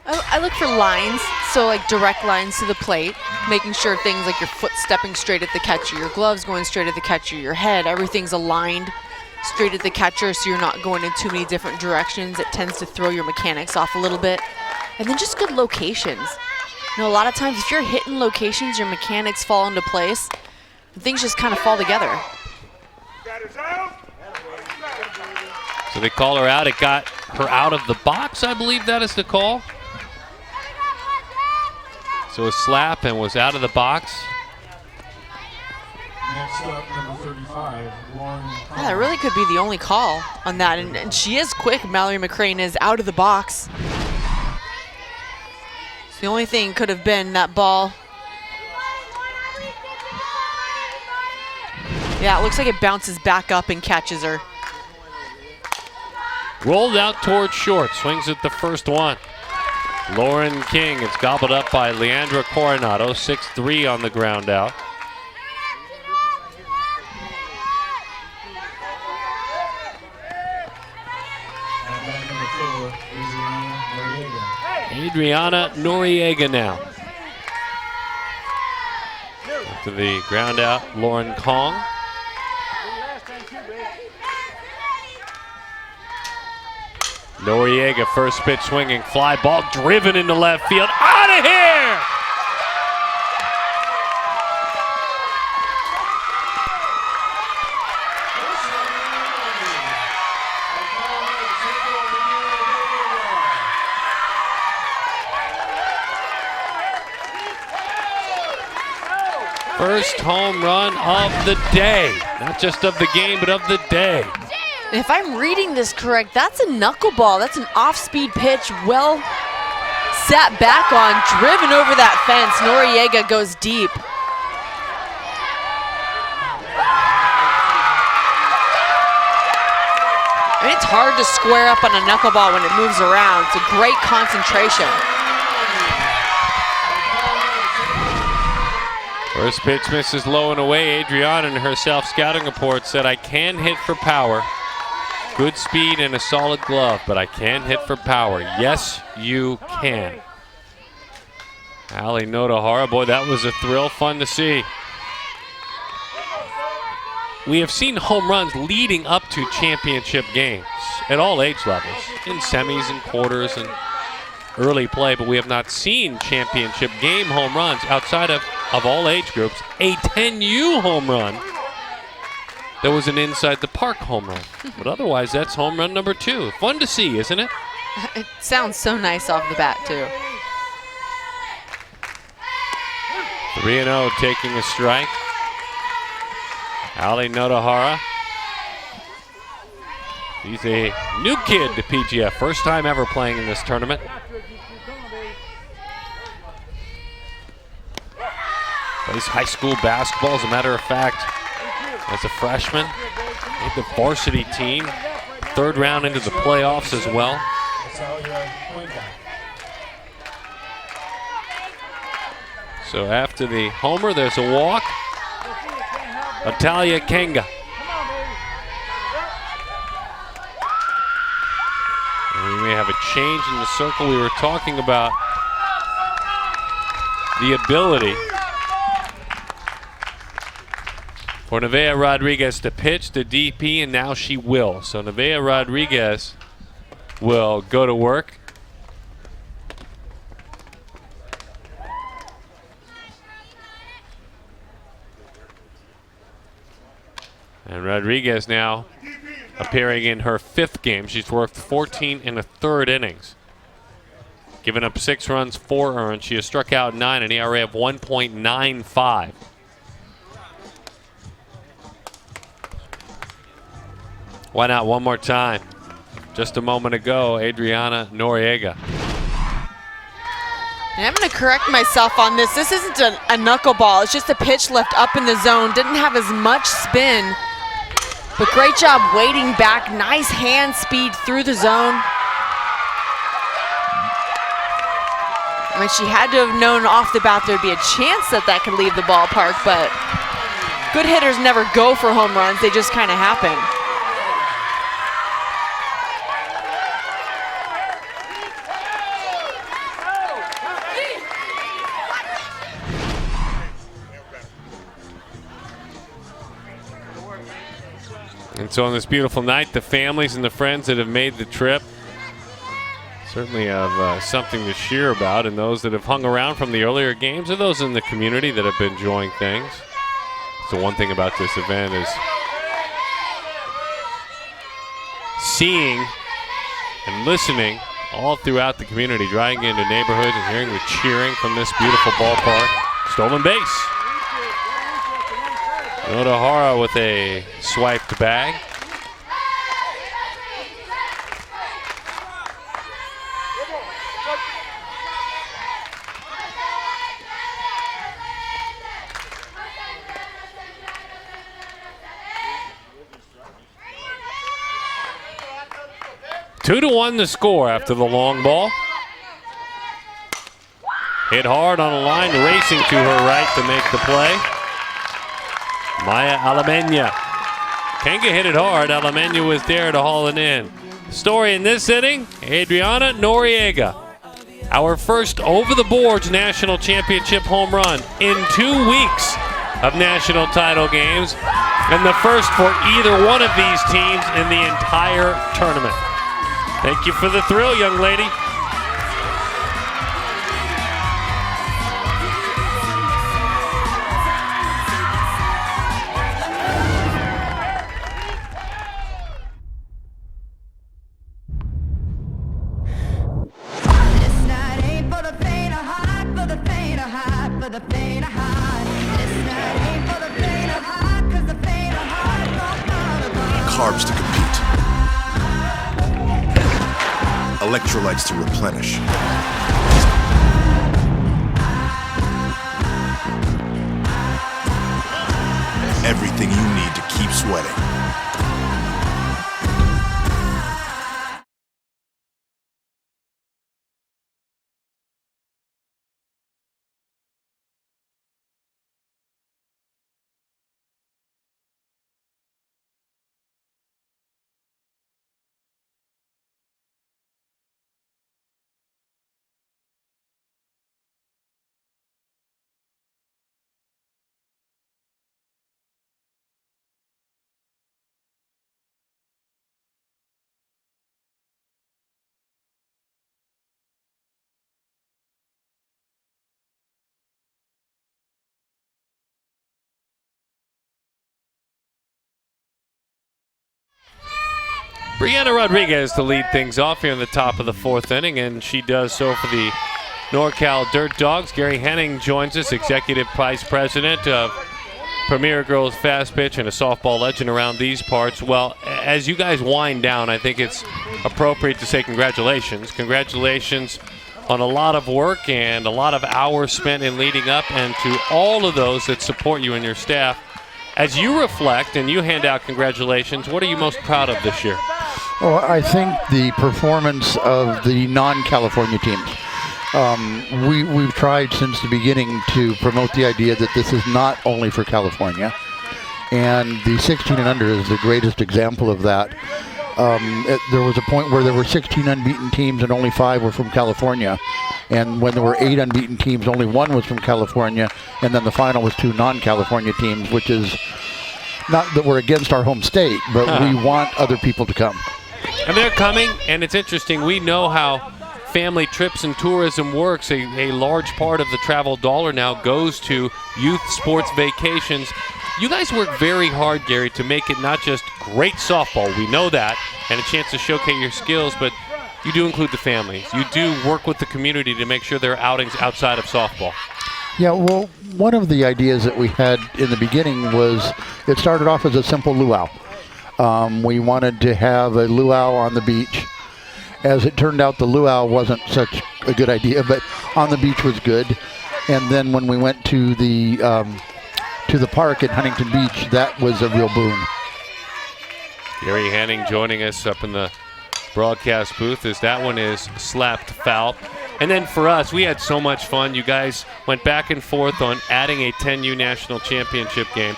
I look for lines, so like direct lines to the plate, making sure things like your foot stepping straight at the catcher, your gloves going straight at the catcher, your head, everything's aligned straight at the catcher so you're not going in too many different directions. It tends to throw your mechanics off a little bit. And then just good locations. You know, a lot of times if you're hitting locations, your mechanics fall into place and things just kind of fall together. So they call her out. It got her out of the box, I believe that is the call. So a slap and was out of the box. Next up, number 35, Lauren. Yeah, that really could be the only call on that. And she is quick. Mallory McCrane is out of the box. So the only thing could have been that ball. Yeah, it looks like it bounces back up and catches her. Rolled out towards short. Swings at the first one. Lauren King. It's gobbled up by Leandra Coronado. 6-3 on the ground out. Adriana Noriega now. To the ground out, Lauren Kong. Noriega, first pitch swinging, fly ball driven into left field. Out of here! First home run of the day. Not just of the game, but of the day. If I'm reading this correct, that's a knuckleball. That's an off-speed pitch, well sat back on, driven over that fence. Noriega goes deep. I mean, it's hard to square up on a knuckleball when it moves around. It's a great concentration. First pitch misses low and away. Adriana in her self-scouting report said, I can hit for power. Good speed and a solid glove, but I can hit for power. Yes, you can. Ali Notohara, boy, that was a thrill. Fun to see. We have seen home runs leading up to championship games at all age levels, in semis and quarters and early play, but we have not seen championship game home runs outside of all age groups. A 10U home run that was an inside the park home run. But otherwise, that's home run number 2. Fun to see, isn't it? It sounds so nice off the bat, too. 3-0 taking a strike. Ali Notohara. He's a new kid to PGF. First time ever playing in this tournament. Plays high school basketball, as a matter of fact, as a freshman. Made the varsity team. 3rd round into the playoffs as well. So after the homer, there's a walk. Natalia Kenga. And we may have a change in the circle. We were talking about the ability for Nevaeh Rodriguez to pitch the DP, and now she will. So Nevaeh Rodriguez will go to work. And Rodriguez now appearing in her 5th game. She's worked 14 1/3 innings. Given up 6 runs, 4 earned. She has struck out 9, an ERA of 1.95. Why not one more time? Just a moment ago, Adriana Noriega. And I'm going to correct myself on this. This isn't a knuckleball. It's just a pitch left up in the zone. Didn't have as much spin, but great job waiting back. Nice hand speed through the zone. I mean, she had to have known off the bat there'd be a chance that that could leave the ballpark, but good hitters never go for home runs. They just kind of happen. And so on this beautiful night, the families and the friends that have made the trip certainly have something to cheer about, and those that have hung around from the earlier games, or those in the community that have been enjoying things. So one thing about this event is seeing and listening all throughout the community, driving into neighborhoods and hearing the cheering from this beautiful ballpark. Stolen base. Notohara with a swiped bag. Two to 1 the score after the long ball. Hit hard on a line, racing to her right to make the play. Maya Alamenya. Kenga hit it hard. Alamenya was there to haul it in. Story in this inning, Adriana Noriega. Our first over-the-boards national championship home run in 2 weeks of national title games, and the first for either one of these teams in the entire tournament. Thank you for the thrill, young lady. Carbs to compete. Electrolytes to replenish. Everything you need to keep sweating. Brianna Rodriguez to lead things off here in the top of the 4th inning, and she does so for the NorCal Dirt Dogs. Gary Henning joins us, Executive Vice President of Premier Girls Fast Pitch and a softball legend around these parts. Well, as you guys wind down, I think it's appropriate to say congratulations. Congratulations on a lot of work and a lot of hours spent in leading up, and to all of those that support you and your staff. As you reflect and you hand out congratulations, what are you most proud of this year? Well, I think the performance of the non-California teams. We've tried since the beginning to promote the idea that this is not only for California, and the 16 and under is the greatest example of that. There was a point where there were 16 unbeaten teams and only 5 were from California, and when there were 8 unbeaten teams, only 1 was from California, and then the final was 2 non-California teams, which is not that we're against our home state, but we want other people to come. And they're coming, and it's interesting. We know how family trips and tourism works. A large part of the travel dollar now goes to youth sports vacations. You guys work very hard, Gary, to make it not just great softball, we know that, and a chance to showcase your skills, but you do include the families. You do work with the community to make sure there are outings outside of softball. Yeah, well, one of the ideas that we had in the beginning was, it started off as a simple luau. We wanted to have a luau on the beach. As it turned out, the luau wasn't such a good idea, but on the beach was good. And then when we went to the park at Huntington Beach, that was a real boon. Gary Henning joining us up in the broadcast booth as that one is slapped foul. And then for us, we had so much fun. You guys went back and forth on adding a 10U national championship game.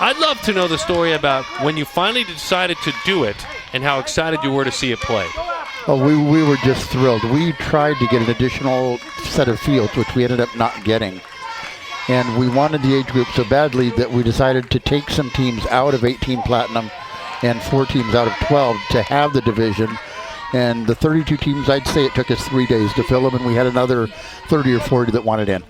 I'd love to know the story about when you finally decided to do it and how excited you were to see it play. Oh, we were just thrilled. We tried to get an additional set of fields, which we ended up not getting. And we wanted the age group so badly that we decided to take some teams out of 18 Platinum and 4 teams out of 12 to have the division. And the 32 teams, I'd say it took us 3 days to fill them, and we had another 30 or 40 that wanted in.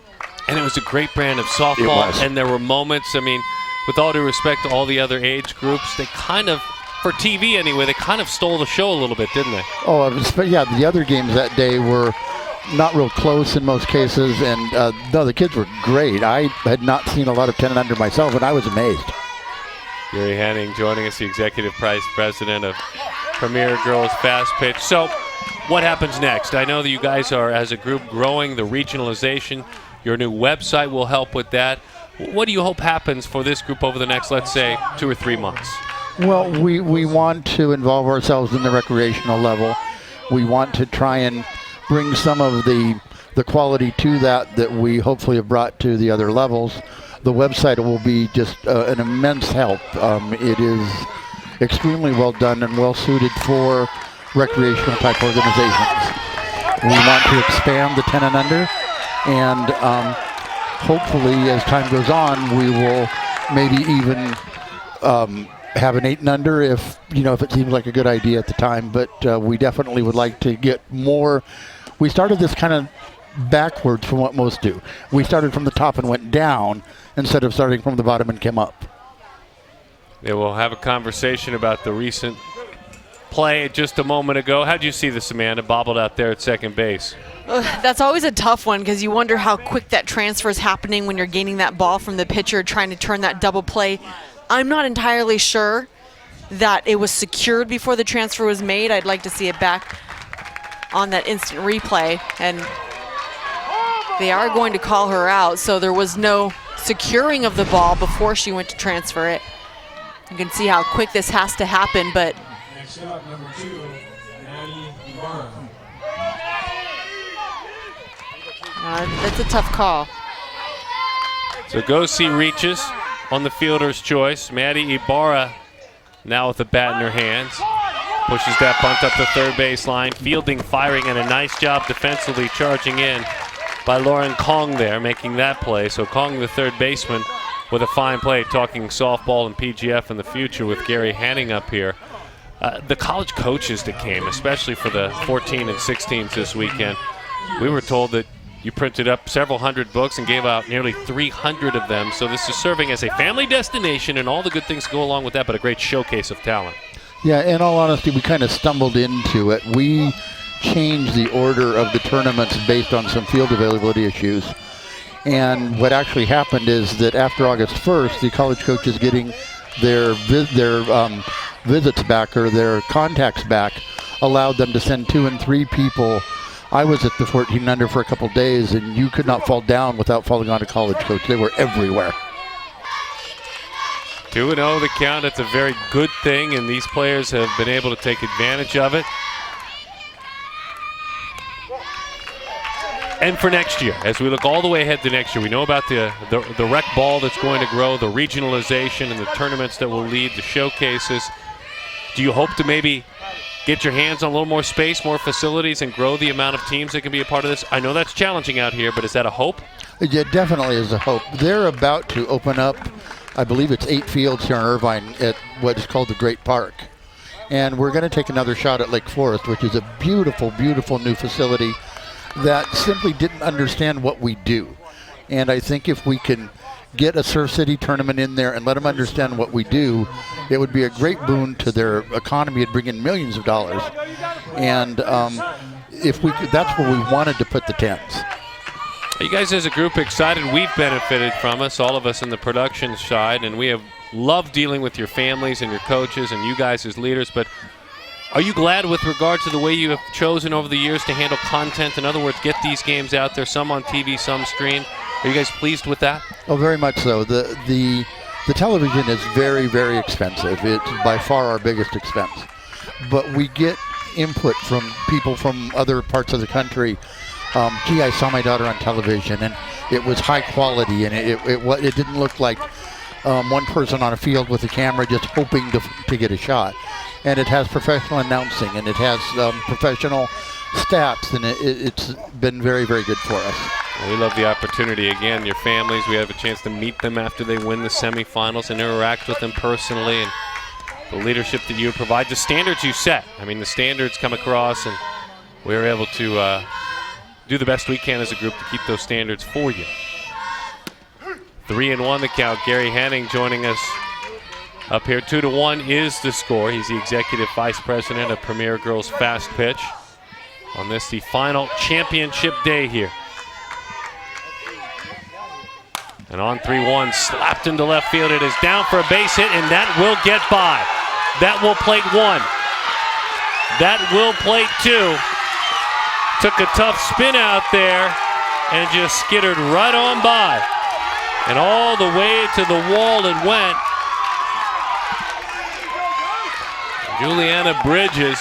And it was a great brand of softball, and there were moments, I mean, with all due respect to all the other age groups, they kind of, for TV anyway, they kind of stole the show a little bit, didn't they? Oh, yeah, the other games that day were not real close in most cases, and no, the kids were great. I had not seen a lot of 10 and under myself, and I was amazed. Gary Henning joining us, the Executive Vice President of Premier Girls Fast Pitch. So what happens next? I know that you guys are, as a group, growing the regionalization. Your new website will help with that. What do you hope happens for this group over the next, let's say, 2 or 3 months? Well, we want to involve ourselves in the recreational level. We want to try and bring some of the quality to that we hopefully have brought to the other levels. The website will be just an immense help. It is extremely well done and well suited for recreational type organizations. We want to expand the 10 and under, and hopefully as time goes on, we will maybe even have an 8 and under if it seems like a good idea at the time, but we definitely would like to get more. We started this kind of backwards from what most do. We started from the top and went down instead of starting from the bottom and came up. Yeah, we'll have a conversation about the recent play just a moment ago. How'd you see this, Amanda, bobbled out there at second base? That's always a tough one because you wonder how quick that transfer is happening when you're gaining that ball from the pitcher, trying to turn that double play. I'm not entirely sure that it was secured before the transfer was made. I'd like to see it back on that instant replay, and they are going to call her out, so there was no securing of the ball before she went to transfer it. You can see how quick this has to happen, but Next up, number 2, Maddie Ibarra. that's a tough call. So Gosi reaches on the fielder's choice. Maddie Ibarra now with the bat in her hands. Pushes that bunt up the third base line. Fielding, firing, and a nice job defensively charging in by Lauren Kong there, making that play. So Kong, the third baseman, with a fine play, talking softball and PGF in the future with Gary Henning up here. The college coaches that came, especially for the 14 and 16s this weekend, we were told that you printed up several hundred books and gave out nearly 300 of them. So this is serving as a family destination and all the good things go along with that, but a great showcase of talent. Yeah, in all honesty, we kind of stumbled into it. We changed the order of the tournaments based on some field availability issues. And what actually happened is that after August 1st, the college coaches getting their visits back, or their contacts back, allowed them to send 2 and 3 people. I was at the 14 under for a couple days, and you could not fall down without falling on a college coach. They were everywhere. 2-0 the count. It's a very good thing, and these players have been able to take advantage of it. And for next year, as we look all the way ahead to next year, we know about the rec ball that's going to grow, the regionalization, and the tournaments that will lead to showcases. Do you hope to maybe get your hands on a little more space, more facilities, and grow the amount of teams that can be a part of this? I know that's challenging out here, but is that a hope? Yeah, definitely is a hope. They're about to open up, I believe it's 8 fields here in Irvine at what is called the Great Park. And we're going to take another shot at Lake Forest, which is a beautiful, beautiful new facility that simply didn't understand what we do. And I think if we can get a Surf City tournament in there and let them understand what we do, it would be a great boon to their economy and bring in millions of dollars. And if we could, that's where we wanted to put the tents. Are you guys as a group excited? We've benefited from us, all of us in the production side, and we have loved dealing with your families and your coaches and you guys as leaders, but are you glad with regard to the way you have chosen over the years to handle content? In other words, get these games out there, some on TV, some streamed. Are you guys pleased with that? Oh, very much so. The television is very, very expensive. It's by far our biggest expense. But we get input from people from other parts of the country. Gee, I saw my daughter on television, and it was high quality, and it didn't look like one person on a field with a camera just hoping to get a shot. And it has professional announcing, and it has professional stats, and it's been very, very good for us. Well, we love the opportunity. Again, your families, we have a chance to meet them after they win the semifinals and interact with them personally, and the leadership that you provide, the standards you set. I mean, the standards come across, and we were able to do the best we can as a group to keep those standards for you. 3-1 the count. Gary Henning joining us up here. 2-1 is the score. He's the Executive Vice President of Premier Girls Fast Pitch on this, the final championship day here. And on 3-1, slapped into left field. It is down for a base hit, and that will get by. That will plate 1. That will plate 2. Took a tough spin out there and just skittered right on by. And all the way to the wall it went. Juliana Bridges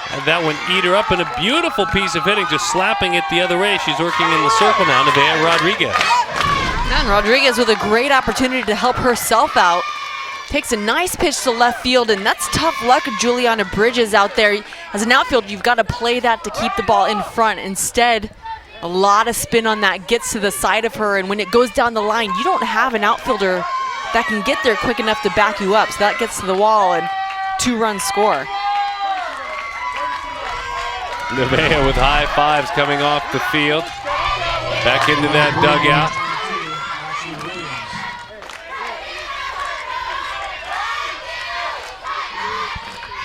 had that one eat her up, in a beautiful piece of hitting, just slapping it the other way. She's working in the circle now, Nevaeh Rodriguez. And Rodriguez with a great opportunity to help herself out. Takes a nice pitch to left field, and that's tough luck of Juliana Bridges out there. As an outfielder, you've got to play that to keep the ball in front. Instead, a lot of spin on that gets to the side of her, and when it goes down the line, you don't have an outfielder that can get there quick enough to back you up. So that gets to the wall, and 2-run score. Nevaeh with high fives coming off the field. Back into that dugout.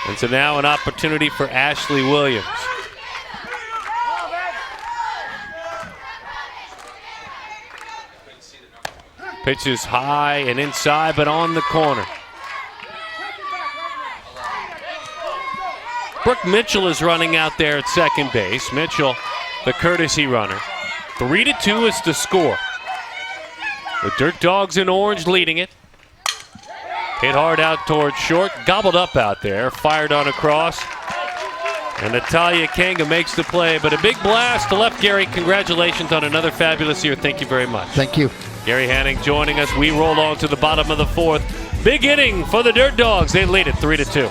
And so now an opportunity for Ashley Williams. Pitch is high and inside, but on the corner. Brooke Mitchell is running out there at second base. Mitchell, the courtesy runner. 3-2 is the score. The Dirt Dogs in orange leading it. Hit hard out towards short, gobbled up out there, fired on a cross. And Natalia Kanga makes the play, but a big blast to left. Gary, congratulations on another fabulous year. Thank you very much. Thank you. Gary Henning joining us. We roll on to the bottom of the 4th. Big inning for the Dirt Dogs. They lead it 3-2.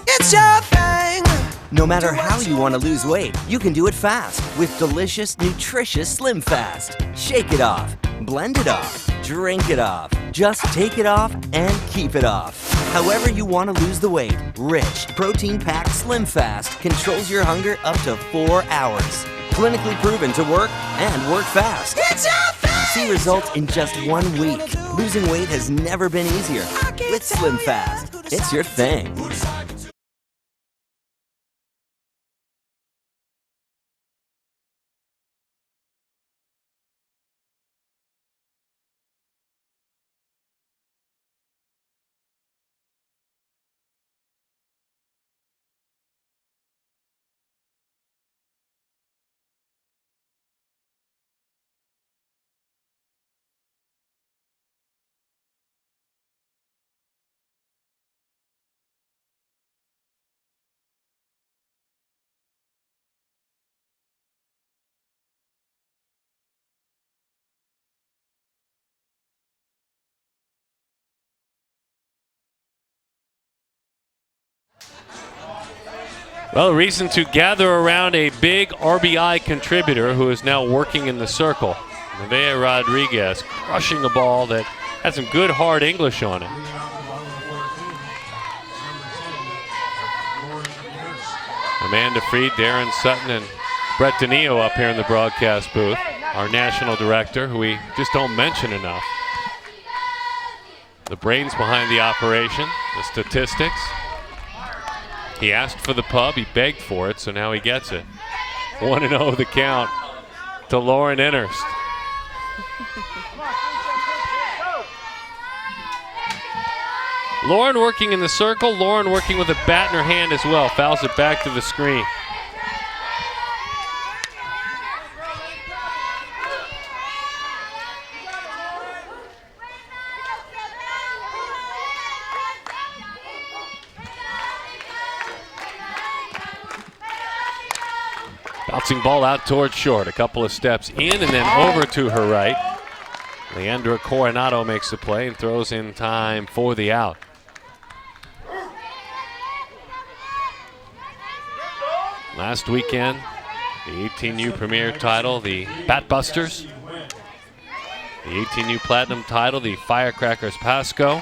It's your thing. No matter how you want to lose weight, you can do it fast with delicious, nutritious Slim Fast. Shake it off, blend it off, drink it off. Just take it off and keep it off. However you want to lose the weight, rich, protein-packed Slim Fast controls your hunger up to 4 hours. Clinically proven to work and work fast. It's your thing. See results in just 1 week. Losing weight has never been easier. With Slim Fast, it's your thing. Well, a reason to gather around a big RBI contributor who is now working in the circle. Nevaeh Rodriguez crushing a ball that had some good hard English on it. Amanda Freed, Darren Sutton, and Brett Danio up here in the broadcast booth. Our national director, who we just don't mention enough. The brains behind the operation, the statistics. He asked for the pub, he begged for it, so now he gets it. 1-0 the count to Lauren Innerst. Lauren working in the circle, Lauren working with a bat in her hand as well. Fouls it back to the screen. Bouncing ball out towards short. A couple of steps in and then over to her right. Leandra Coronado makes the play and throws in time for the out. Last weekend, the 18U Premier title, the Bat Busters. The 18U Platinum title, the Firecrackers Pasco.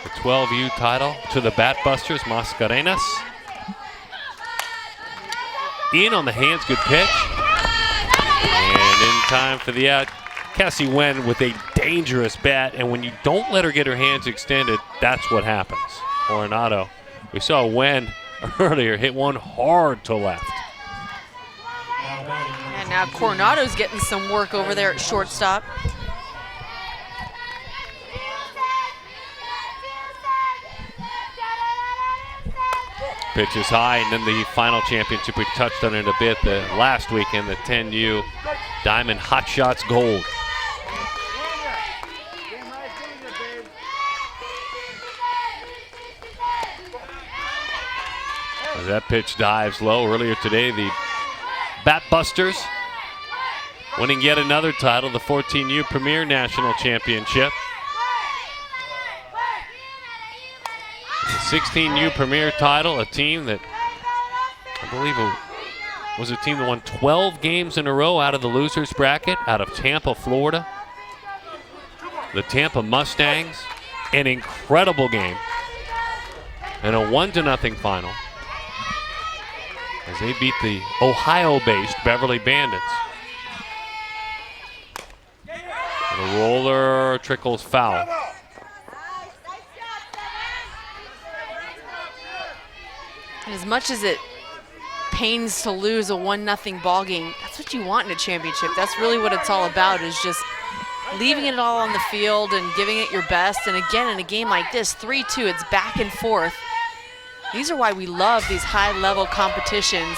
The 12U title to the Bat Busters, Mascarenas. In on the hands, good pitch. And in time for the out, Cassie Wen with a dangerous bat, and when you don't let her get her hands extended, that's what happens. Coronado, we saw Wen earlier hit one hard to left. And now Coronado's getting some work over there at shortstop. Pitch is high, and then the final championship, we touched on it a bit, the last weekend, the 10U Diamond Hot Shots Gold. As that pitch dives low earlier today, the Bat Busters winning yet another title, the 14U Premier National Championship. The 16U Premier title, a team that I believe it was a team that won 12 games in a row out of the losers bracket, out of Tampa, Florida. The Tampa Mustangs, an incredible game, and a 1-0 final as they beat the Ohio-based Beverly Bandits. And the roller trickles foul. And as much as it pains to lose a 1-0 ball game, that's what you want in a championship. That's really what it's all about, is just leaving it all on the field and giving it your best. And again, in a game like this, 3-2, it's back and forth. These are why we love these high-level competitions.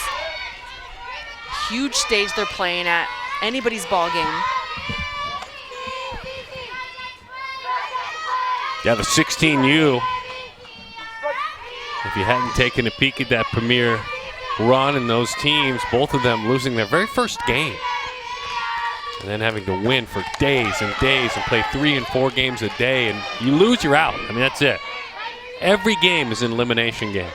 Huge stage they're playing at, anybody's ball game. Yeah, the 16U. If you hadn't taken a peek at that premier run and those teams, both of them losing their very first game and then having to win for days and days and play 3 and 4 games a day, and you lose, you're out. I mean, that's it. Every game is an elimination game.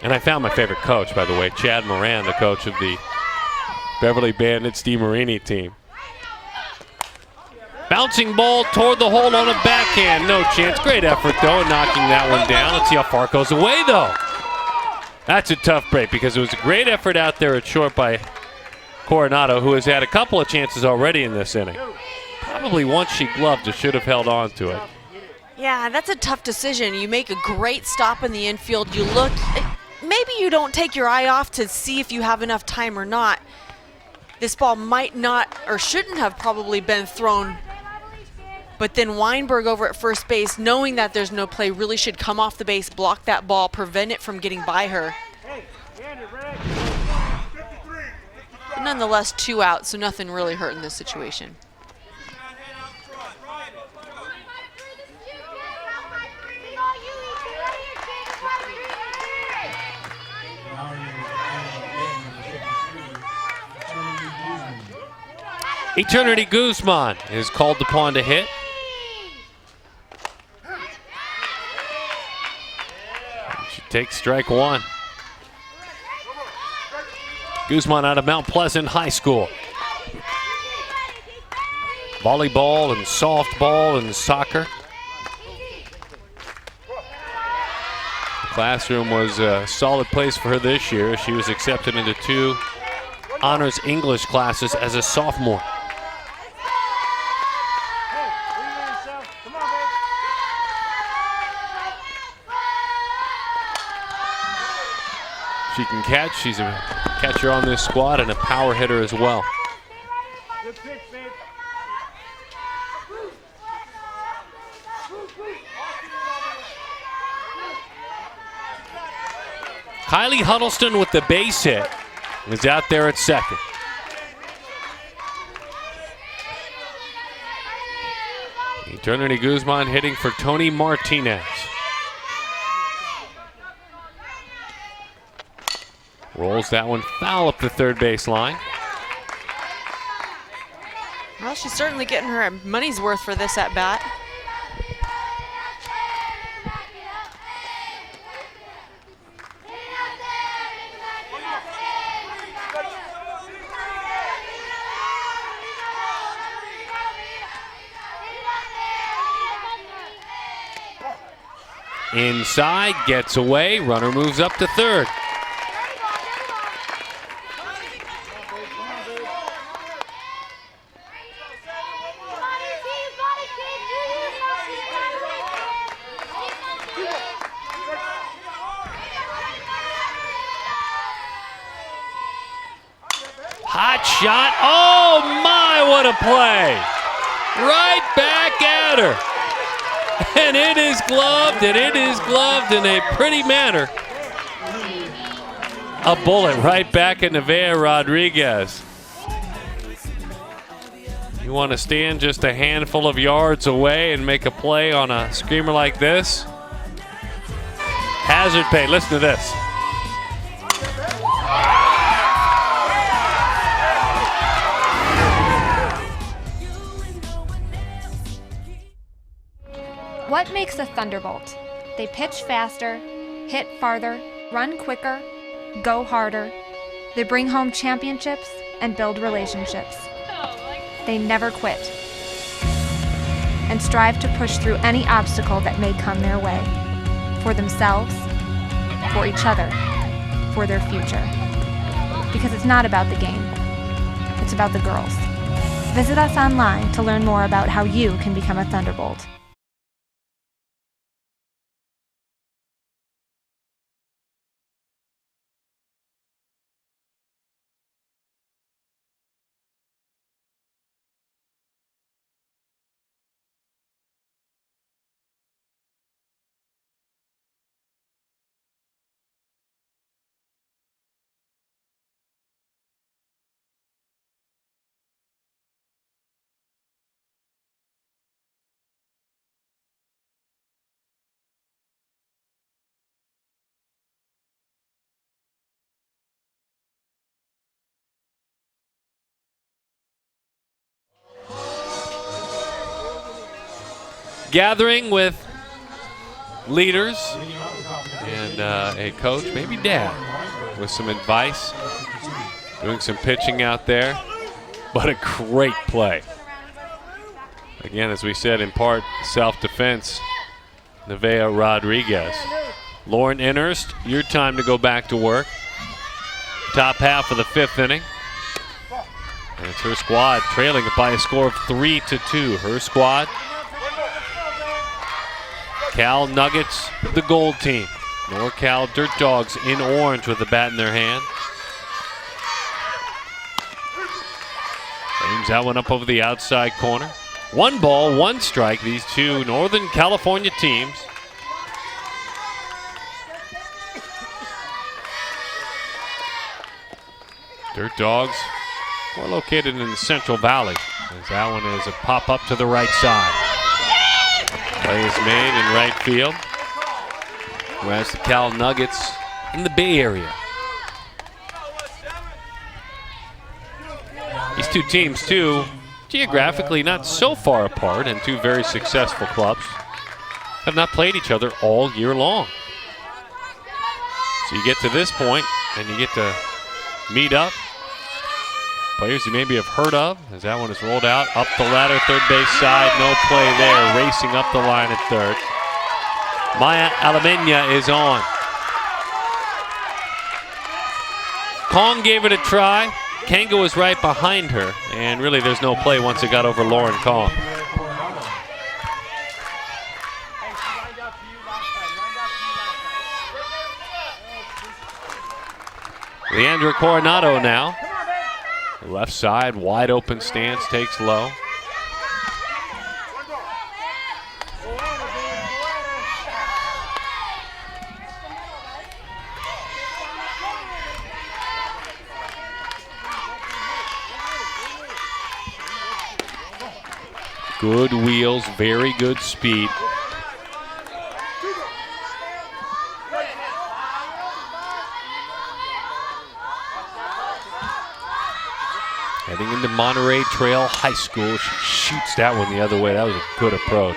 And I found my favorite coach, by the way, Chad Moran, the coach of the Beverly Bandits DeMarini team. Bouncing ball toward the hole on a backhand. No chance. Great effort, though, in knocking that one down. Let's see how far it goes away, though. That's a tough break because it was a great effort out there at short by Coronado, who has had a couple of chances already in this inning. Probably once she gloved it, should have held on to it. Yeah, that's a tough decision. You make a great stop in the infield. You look, maybe you don't take your eye off to see if you have enough time or not. This ball might not or shouldn't have probably been thrown. But then Weinberg over at first base, knowing that there's no play, really should come off the base, block that ball, prevent it from getting by her. But nonetheless, 2 out, so nothing really hurt in this situation. Eternity Guzman is called upon to hit. She takes strike 1. Guzman out of Mount Pleasant High School. Volleyball and softball and soccer. The classroom was a solid place for her this year. She was accepted into 2 honors English classes as a sophomore. She can catch. She's a catcher on this squad and a power hitter as well. Kylie Huddleston with the base hit is out there at second. Eternity Guzman hitting for Tony Martinez. Rolls that one foul up the third base line. Well, she's certainly getting her money's worth for this at bat. Inside, gets away, runner moves up to third. Hot shot, oh my, what a play. Right back at her. And it is gloved, and it is gloved in a pretty manner. A bullet right back at Nevaeh Rodriguez. You want to stand just a handful of yards away and make a play on a screamer like this? Hazard pay, listen to this. What makes a thunderbolt? They pitch faster, hit farther, run quicker, go harder. They bring home championships and build relationships. They never quit and strive to push through any obstacle that may come their way, for themselves, for each other, for their future. Because it's not about the game, it's about the girls. Visit us online to learn more about how you can become a Thunderbolt. Gathering with leaders and a coach, maybe dad, with some advice, doing some pitching out there, but a great play. Again, as we said, in part self-defense, Nevaeh Rodriguez. Lauren Innerst, your time to go back to work. Top half of the 5th inning. It's her squad trailing by a score of 3-2. Her squad. Cal Nuggets, the gold team. NorCal Dirt Dogs in orange with the bat in their hand. Aims that one up over the outside corner. 1 ball, 1 strike, these two Northern California teams. Dirt Dogs more located in the Central Valley, as that one is a pop up to the right side. Play is made in right field, whereas the Cal Nuggets in the Bay Area. These two teams, too, geographically not so far apart, and two very successful clubs, have not played each other all year long. So you get to this point, and you get to meet up. Players you maybe have heard of, as that one is rolled out. Up the ladder, third base side, no play there. Racing up the line at third. Maya Alamenya is on. Kong gave it a try. Kanga was right behind her, and really there's no play once it got over Lauren Kong. Leandra Coronado now. The left side, wide open stance, takes low. Good wheels, very good speed. Heading into Monterey Trail High School. She shoots that one the other way. That was a good approach.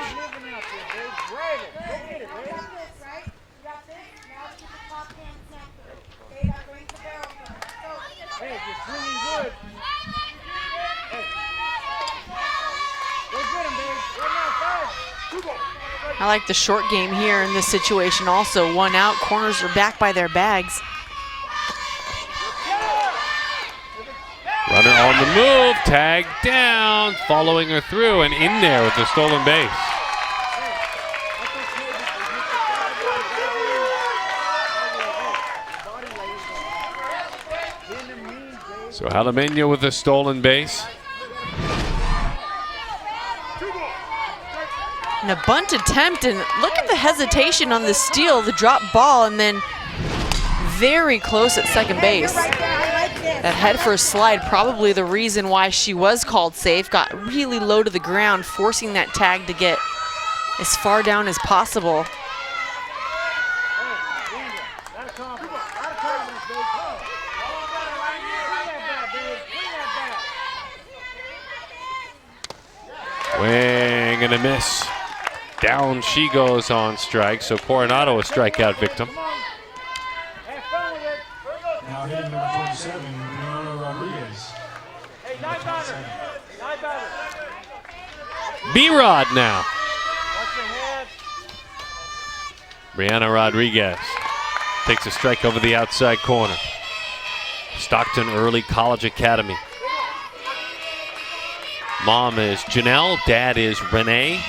I like the short game here in this situation also. 1 out, corners are back by their bags. Runner on the move, tagged down, following her through and in there with the stolen base. So Alamenya with a stolen base. And a bunt attempt, and look at the hesitation on the steal, the drop ball, and then very close at second base. That head first slide, probably the reason why she was called safe, got really low to the ground, forcing that tag to get as far down as possible. Swing and a miss. Down she goes on strike, so Coronado a strikeout victim. Now hitting number 27, Brianna Rodriguez. B-Rod now. Brianna Rodriguez takes a strike over the outside corner. Stockton Early College Academy. Mom is Janelle, dad is Renee.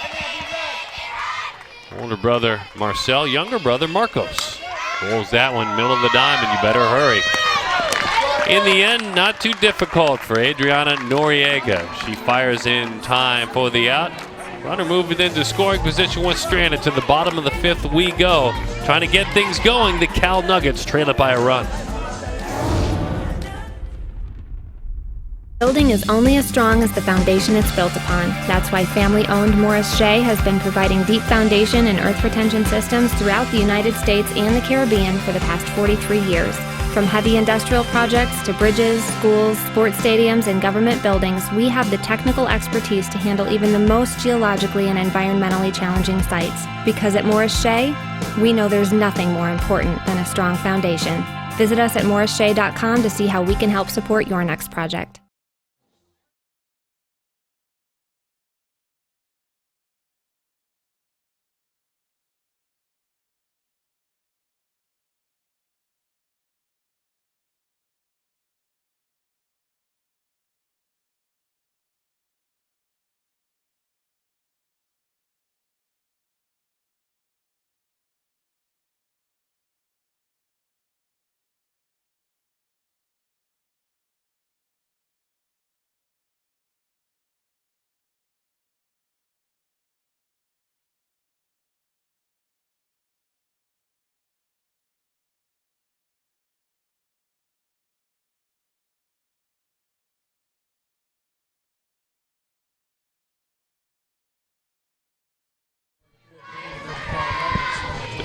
Older brother Marcel, younger brother Marcos. Rolls that one, middle of the diamond, you better hurry. In the end, not too difficult for Adriana Noriega. She fires in time for the out. Runner moving into scoring position, once stranded. To the bottom of the 5th we go. Trying to get things going, the Cal Nuggets trail it by a run. Building is only as strong as the foundation it's built upon. That's why family-owned Morris Shea has been providing deep foundation and earth retention systems throughout the United States and the Caribbean for the past 43 years. From heavy industrial projects to bridges, schools, sports stadiums, and government buildings, we have the technical expertise to handle even the most geologically and environmentally challenging sites. Because at Morris Shea, we know there's nothing more important than a strong foundation. Visit us at morrisshea.com to see how we can help support your next project.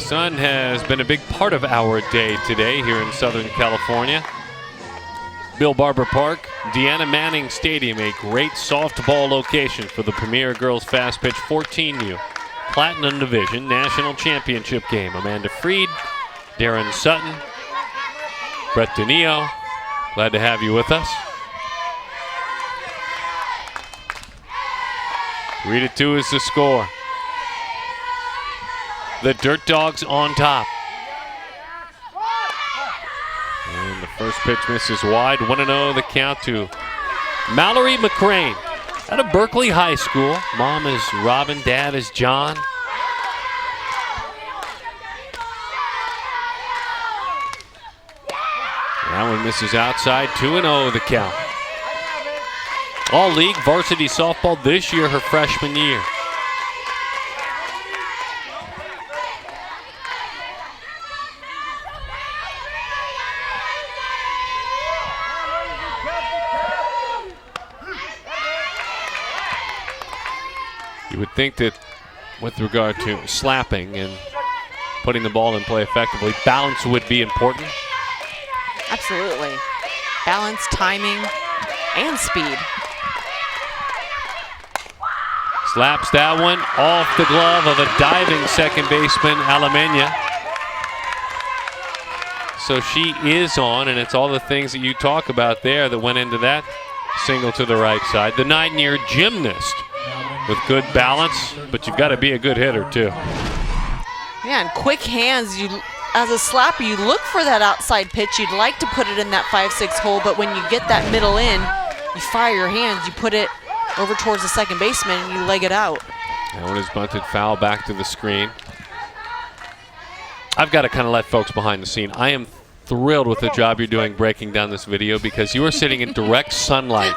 sun has been a big part of our day today here in Southern California. Bill Barber Park, Deanna Manning Stadium, a great softball location for the Premier Girls Fast Pitch 14U Platinum Division National Championship game. Amanda Freed, Darren Sutton, Brett Denio, glad to have you with us. 3-2 is the score. The Dirt Dogs on top. And the first pitch misses wide. 1-0 the count to Mallory McCrane out of Berkeley High School. Mom is Robin, dad is John. That one misses outside. 2-0 the count. All league varsity softball this year, her freshman year. You would think that with regard to slapping and putting the ball in play effectively, balance would be important. Absolutely. Balance, timing, and speed. Slaps that one off the glove of a diving second baseman, Alamenya. So she is on, and it's all the things that you talk about there that went into that single to the right side. The 9-year gymnast with good balance, but you've got to be a good hitter too. Yeah, and quick hands. You, as a slapper, you look for that outside pitch. You'd like to put it in that 5-6 hole, but when you get that middle in, you fire your hands, you put it over towards the second baseman, and you leg it out. That one is bunted foul back to the screen. I've got to kind of let folks behind the scene. I am thrilled with the job you're doing breaking down this video, because you are sitting in direct sunlight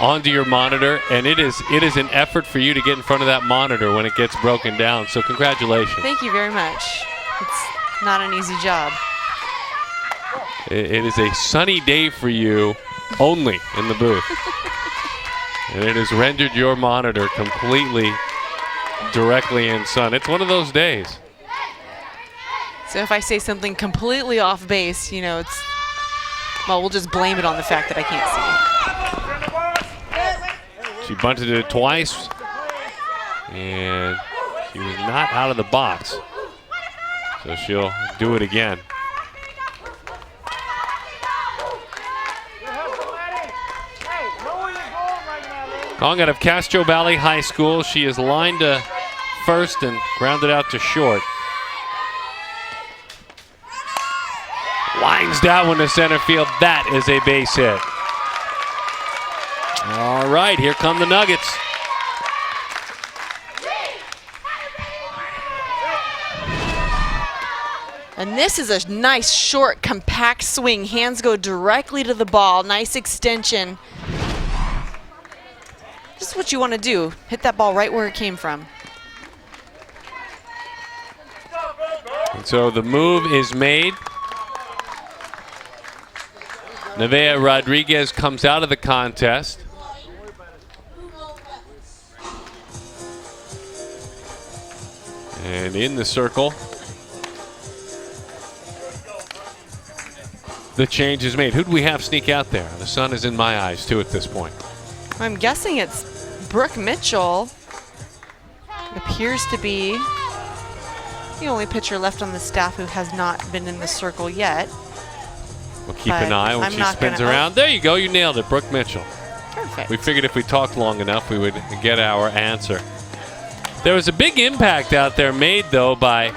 onto your monitor, and it is an effort for you to get in front of that monitor when it gets broken down. So congratulations. Thank you very much. It's not an easy job. It is a sunny day for you only in the booth. And it has rendered your monitor completely directly in sun. It's one of those days. So if I say something completely off base, you know, it's, well, we'll just blame it on the fact that I can't see. She bunted it twice, and she was not out of the box. So she'll do it again. Calling out of Castro Valley High School. She is lined to first and grounded out to short. Lines that one to center field. That is a base hit. All right, here come the Nuggets. And this is a nice, short, compact swing. Hands go directly to the ball. Nice extension. This is what you want to do. Hit that ball right where it came from. And so the move is made. Nevaeh Rodriguez comes out of the contest. And in the circle, the change is made. Who do we have sneak out there? The sun is in my eyes too at this point. I'm guessing it's Brooke Mitchell. It appears to be the only pitcher left on the staff who has not been in the circle yet. We'll keep an eye when she spins around. There you go, you nailed it, Brooke Mitchell. Perfect. We figured if we talked long enough, we would get our answer. There was a big impact out there made, though, by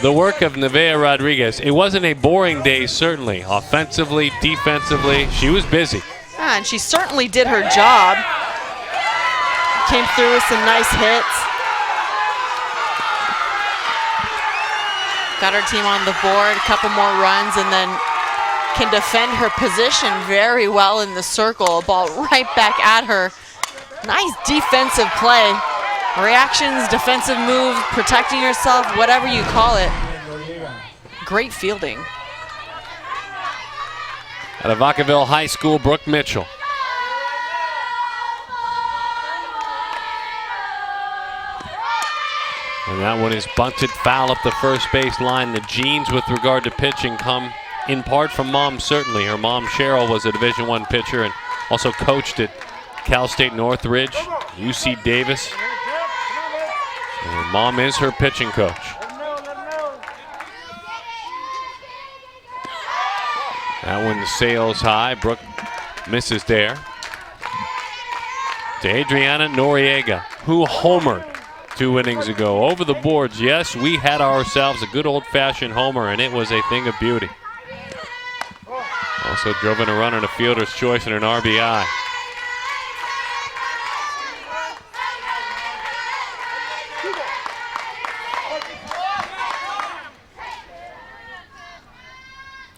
the work of Nevaeh Rodriguez. It wasn't a boring day, certainly. Offensively, defensively, she was busy. Yeah, and she certainly did her job. Came through with some nice hits. Got her team on the board, a couple more runs, and then can defend her position very well in the circle. Ball right back at her. Nice defensive play. Reactions, defensive moves, protecting yourself, whatever you call it. Great fielding. Out of Vacaville High School, Brooke Mitchell. And that one is bunted foul up the first base line. The genes with regard to pitching come in part from mom, certainly. Her mom, Cheryl, was a Division I pitcher and also coached at Cal State Northridge, UC Davis. And mom is her pitching coach. That one sails high. Brooke misses there. To Adriana Noriega, who homered 2 innings ago. Over the boards, yes, we had ourselves a good old-fashioned homer, and it was a thing of beauty. Also drove in a run on a fielder's choice and an RBI.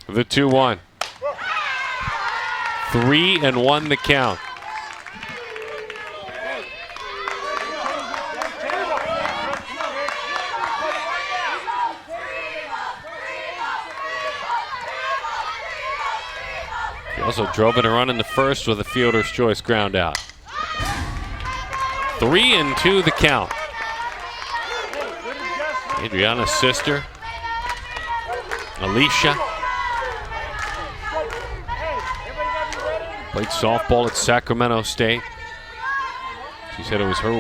The 2-1. 3-1 the count. He also drove in a run in the first with a fielder's choice ground out. 3-2 the count. Adriana's sister, Alicia, played softball at Sacramento State. She said it was her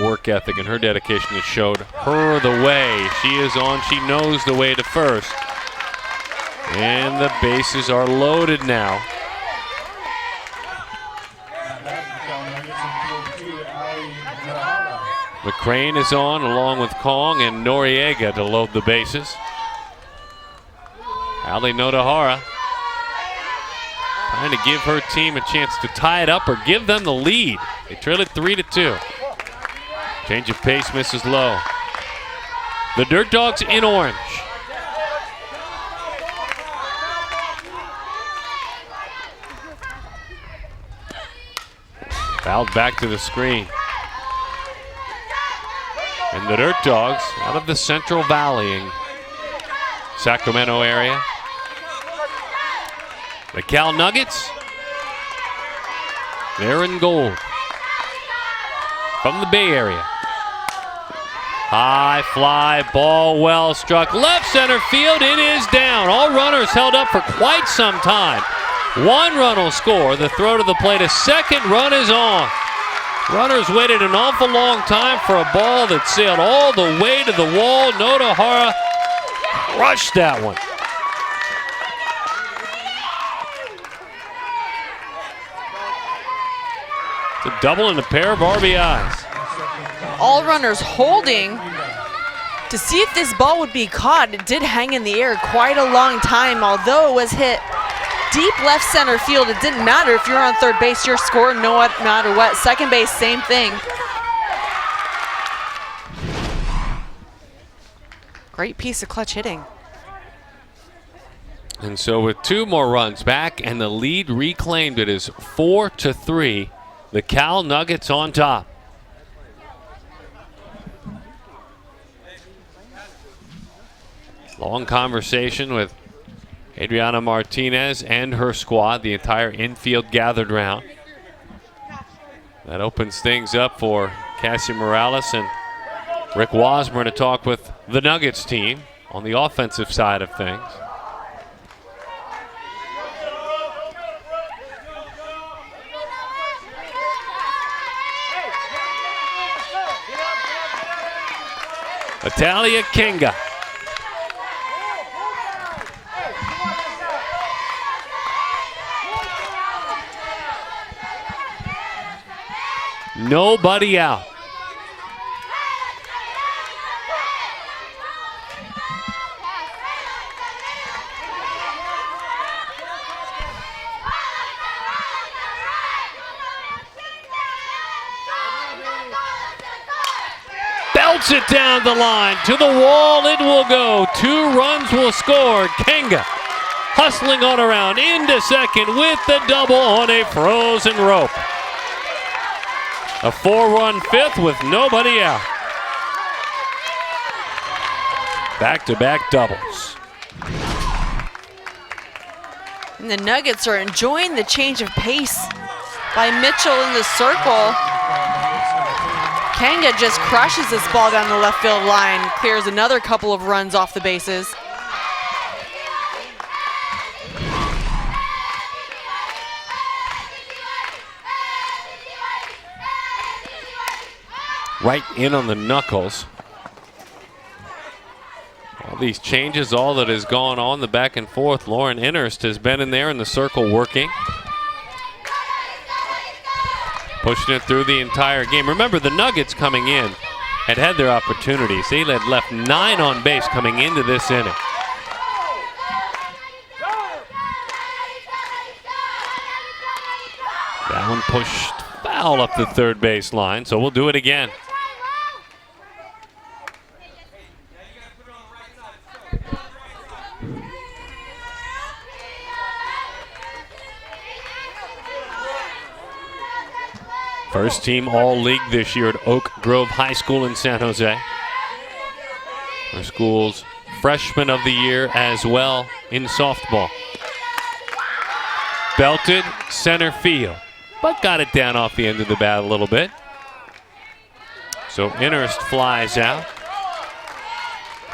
work ethic and her dedication that showed her the way. She is on, she knows the way to first. And the bases are loaded now. McCrane is on along with Kong and Noriega to load the bases. Ali Nodahara trying to give her team a chance to tie it up or give them the lead. They trail it 3-2. Change of pace misses low. The Dirt Dogs in orange. Fouled back to the screen. And the Dirt Dogs out of the Central Valley in Sacramento area. The Cal Nuggets, they're in gold. From the Bay Area. High fly, ball well struck. Left center field, it is down. All runners held up for quite some time. 1 run will score. The throw to the plate, a second run is on. Runners waited an awful long time for a ball that sailed all the way to the wall. Nodahara crushed that one. It's a double and a pair of RBIs. All runners holding to see if this ball would be caught. It did hang in the air quite a long time, although it was hit deep left center field. It didn't matter if you're on third base, you're scoring no matter what. Second base, same thing. Great piece of clutch hitting. And so with 2 more runs back and the lead reclaimed, it is 4-3. The Cal Nuggets on top. Long conversation with Adriana Martinez and her squad. The entire infield gathered round. That opens things up for Cassie Morales and Rick Wasmer to talk with the Nuggets team on the offensive side of things. Natalia Kinga. Nobody out. Belts it down the line. To the wall it will go. 2 runs will score. Kenga hustling on around into second with the double on a frozen rope. A 4-run 5th with nobody out. Back-to-back doubles. And the Nuggets are enjoying the change of pace by Mitchell in the circle. Kanga just crushes this ball down the left field line, clears another couple of runs off the bases. Right in on the knuckles. All these changes, all that has gone on, the back and forth. Lauren Innerst has been in there in the circle working. Pushing it through the entire game. Remember, the Nuggets coming in had their opportunities. They had left 9 on base coming into this inning. That one pushed foul up the third base line, so we'll do it again. First team All-League this year at Oak Grove High School in San Jose. Our school's freshman of the year as well in softball. Belted center field, but got it down off the end of the bat a little bit. So Innerst flies out.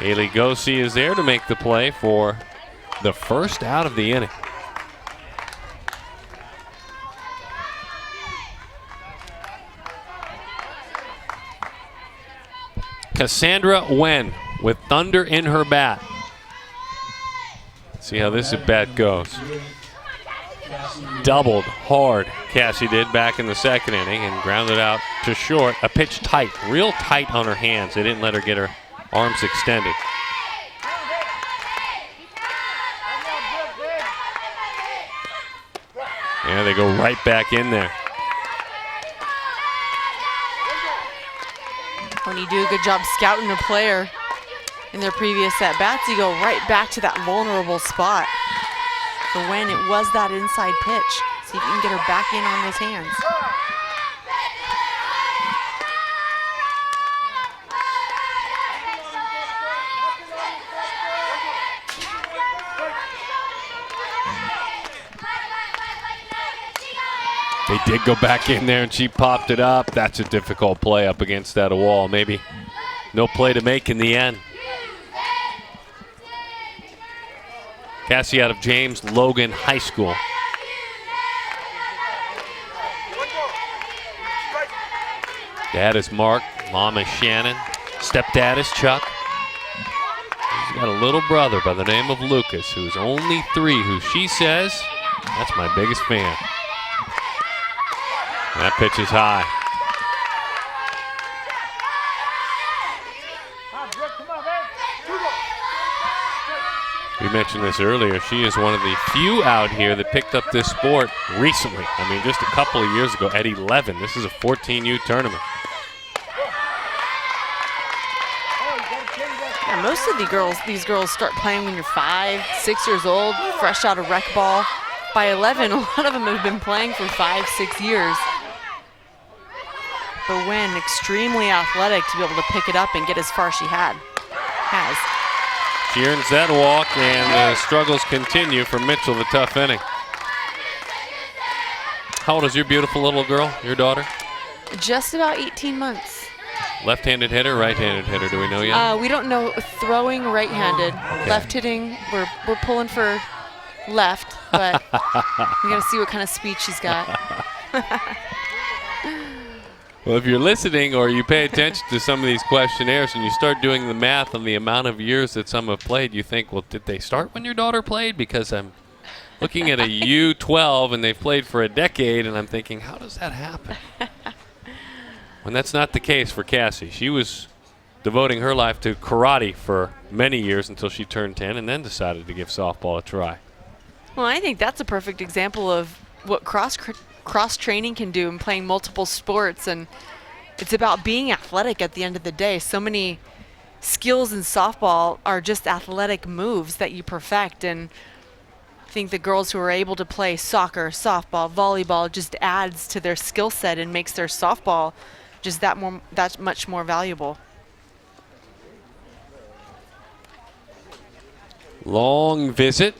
Haley Gosey is there to make the play for the first out of the inning. Cassandra Wen with thunder in her bat. See how this at bat goes. Doubled hard, Cassie did back in the second inning, and grounded out to short. A pitch tight, real tight on her hands. They didn't let her get her arms extended. Yeah, they go right back in there. When you do a good job scouting a player in their previous at-bats, you go right back to that vulnerable spot. For when it was that inside pitch. See if you can get her back in on those hands. They did go back in there and she popped it up. That's a difficult play up against that wall. Maybe no play to make in the end. Cassie out of James Logan High School. Dad is Mark, mom is Shannon, stepdad is Chuck. He's got a little brother by the name of Lucas, who's only 3, who she says, that's my biggest fan. That pitch is high. We mentioned this earlier. She is one of the few out here that picked up this sport recently. I mean, just a couple of years ago at 11. This is a 14U tournament. Yeah, most of these girls start playing when you're 5, 6 years old, fresh out of rec ball. By 11, a lot of them have been playing for 5, 6 years. But when extremely athletic to be able to pick it up and get as far as she has. She earns that walk, and the struggles continue for Mitchell, the tough inning. How old is your beautiful little girl, your daughter? Just about 18 months. Left-handed hitter, right-handed hitter, do we know yet? We don't know. Throwing right-handed. Okay. Left hitting, we're pulling for left, but we gotta see what kind of speed she's got. Well, if you're listening or you pay attention to some of these questionnaires and you start doing the math on the amount of years that some have played, you think, well, did they start when your daughter played? Because I'm looking at a U12 and they've played for a decade, and I'm thinking, how does that happen? When that's not the case for Cassie. She was devoting her life to karate for many years until she turned 10 and then decided to give softball a try. Well, I think that's a perfect example of what cross-training can do and playing multiple sports, and it's about being athletic at the end of the day. So many skills in softball are just athletic moves that you perfect, and I think the girls who are able to play soccer, softball, volleyball just adds to their skill set and makes their softball just that much more valuable. Long visit.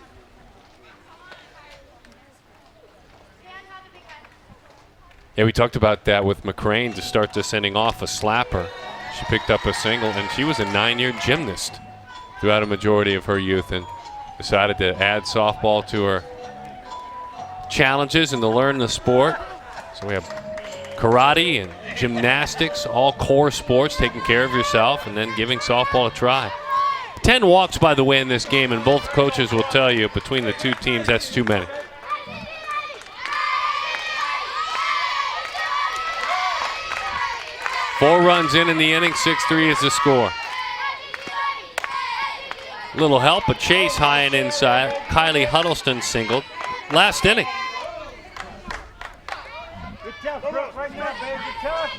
Yeah, we talked about that with McCrane to start this inning off, a slapper. She picked up a single, and she was a 9-year gymnast throughout a majority of her youth and decided to add softball to her challenges and to learn the sport. So we have karate and gymnastics, all core sports, taking care of yourself and then giving softball a try. 10 walks, by the way, in this game, and both coaches will tell you between the two teams that's too many. Four runs in the inning, 6-3 is the score. Little help, a chase high and inside. Kylie Huddleston singled last inning. Good tough, Brooke, right now, baby. Good tough.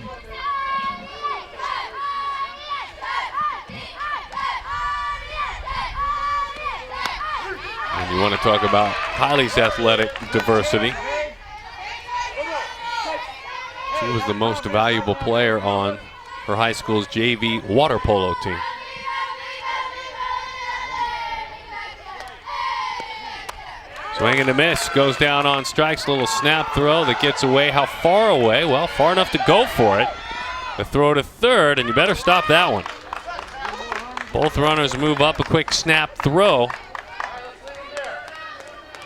And you want to talk about Kylie's athletic diversity. She was the most valuable player on her high school's JV water polo team. Swing and a miss, goes down on strikes. Little snap throw that gets away. How far away? Well, far enough to go for it. The throw to third, and you better stop that one. Both runners move up, a quick snap throw.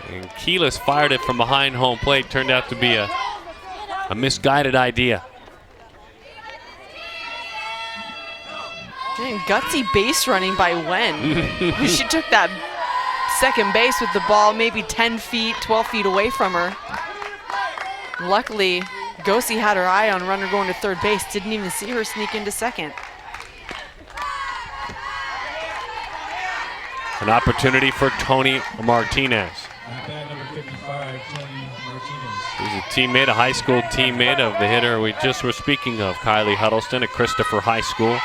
And Keyless fired it from behind home plate. Turned out to be a misguided idea. Dang, gutsy base running by Wen. She took that second base with the ball maybe 10 feet, 12 feet away from her. Luckily, Gosi had her eye on runner going to third base. Didn't even see her sneak into second. An opportunity for Tony Martinez. At bat number 55, Tony Martinez. He's a teammate, a high school teammate of the hitter we just were speaking of, Kylie Huddleston at Christopher High School.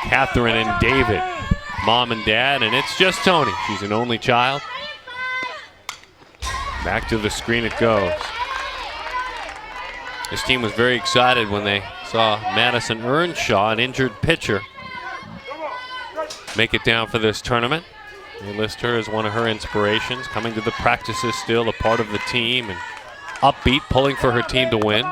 Catherine and David, mom and dad, and it's just Tony. She's an only child. Back to the screen it goes. This team was very excited when they saw Madison Earnshaw, an injured pitcher, make it down for this tournament. They list her as one of her inspirations, coming to the practices still, a part of the team, and upbeat, pulling for her team to win.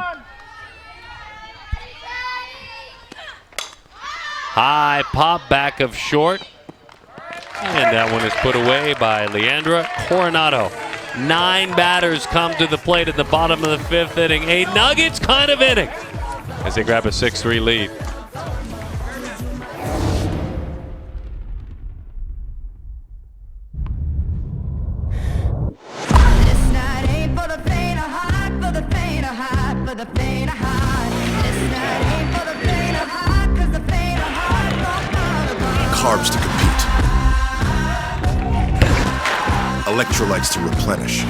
High pop back of short. And that one is put away by Leandra Coronado. 9 batters come to the plate at the bottom of the 5th inning. A Nuggets kind of inning as they grab a 6-3 lead. Carbs to compete. Electrolytes to replenish.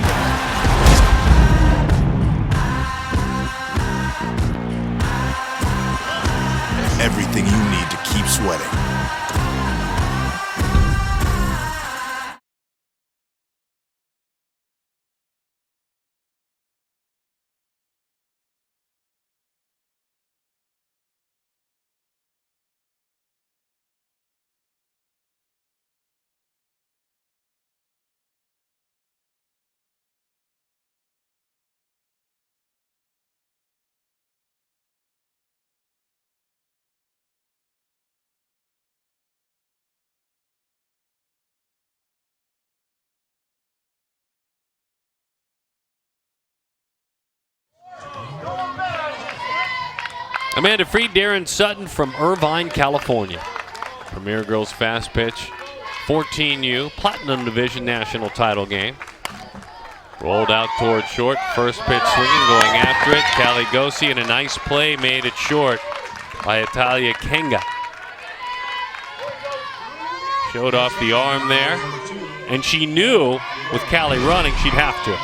Everything you need to keep sweating. Amanda Freed, Darren Sutton from Irvine, California. Premier Girls Fast Pitch, 14U, Platinum Division National Title game. Rolled out toward short, first pitch swinging, going after it. Callie Gosi, and a nice play made it short by Italia Kenga. Showed off the arm there, and she knew with Callie running she'd have to.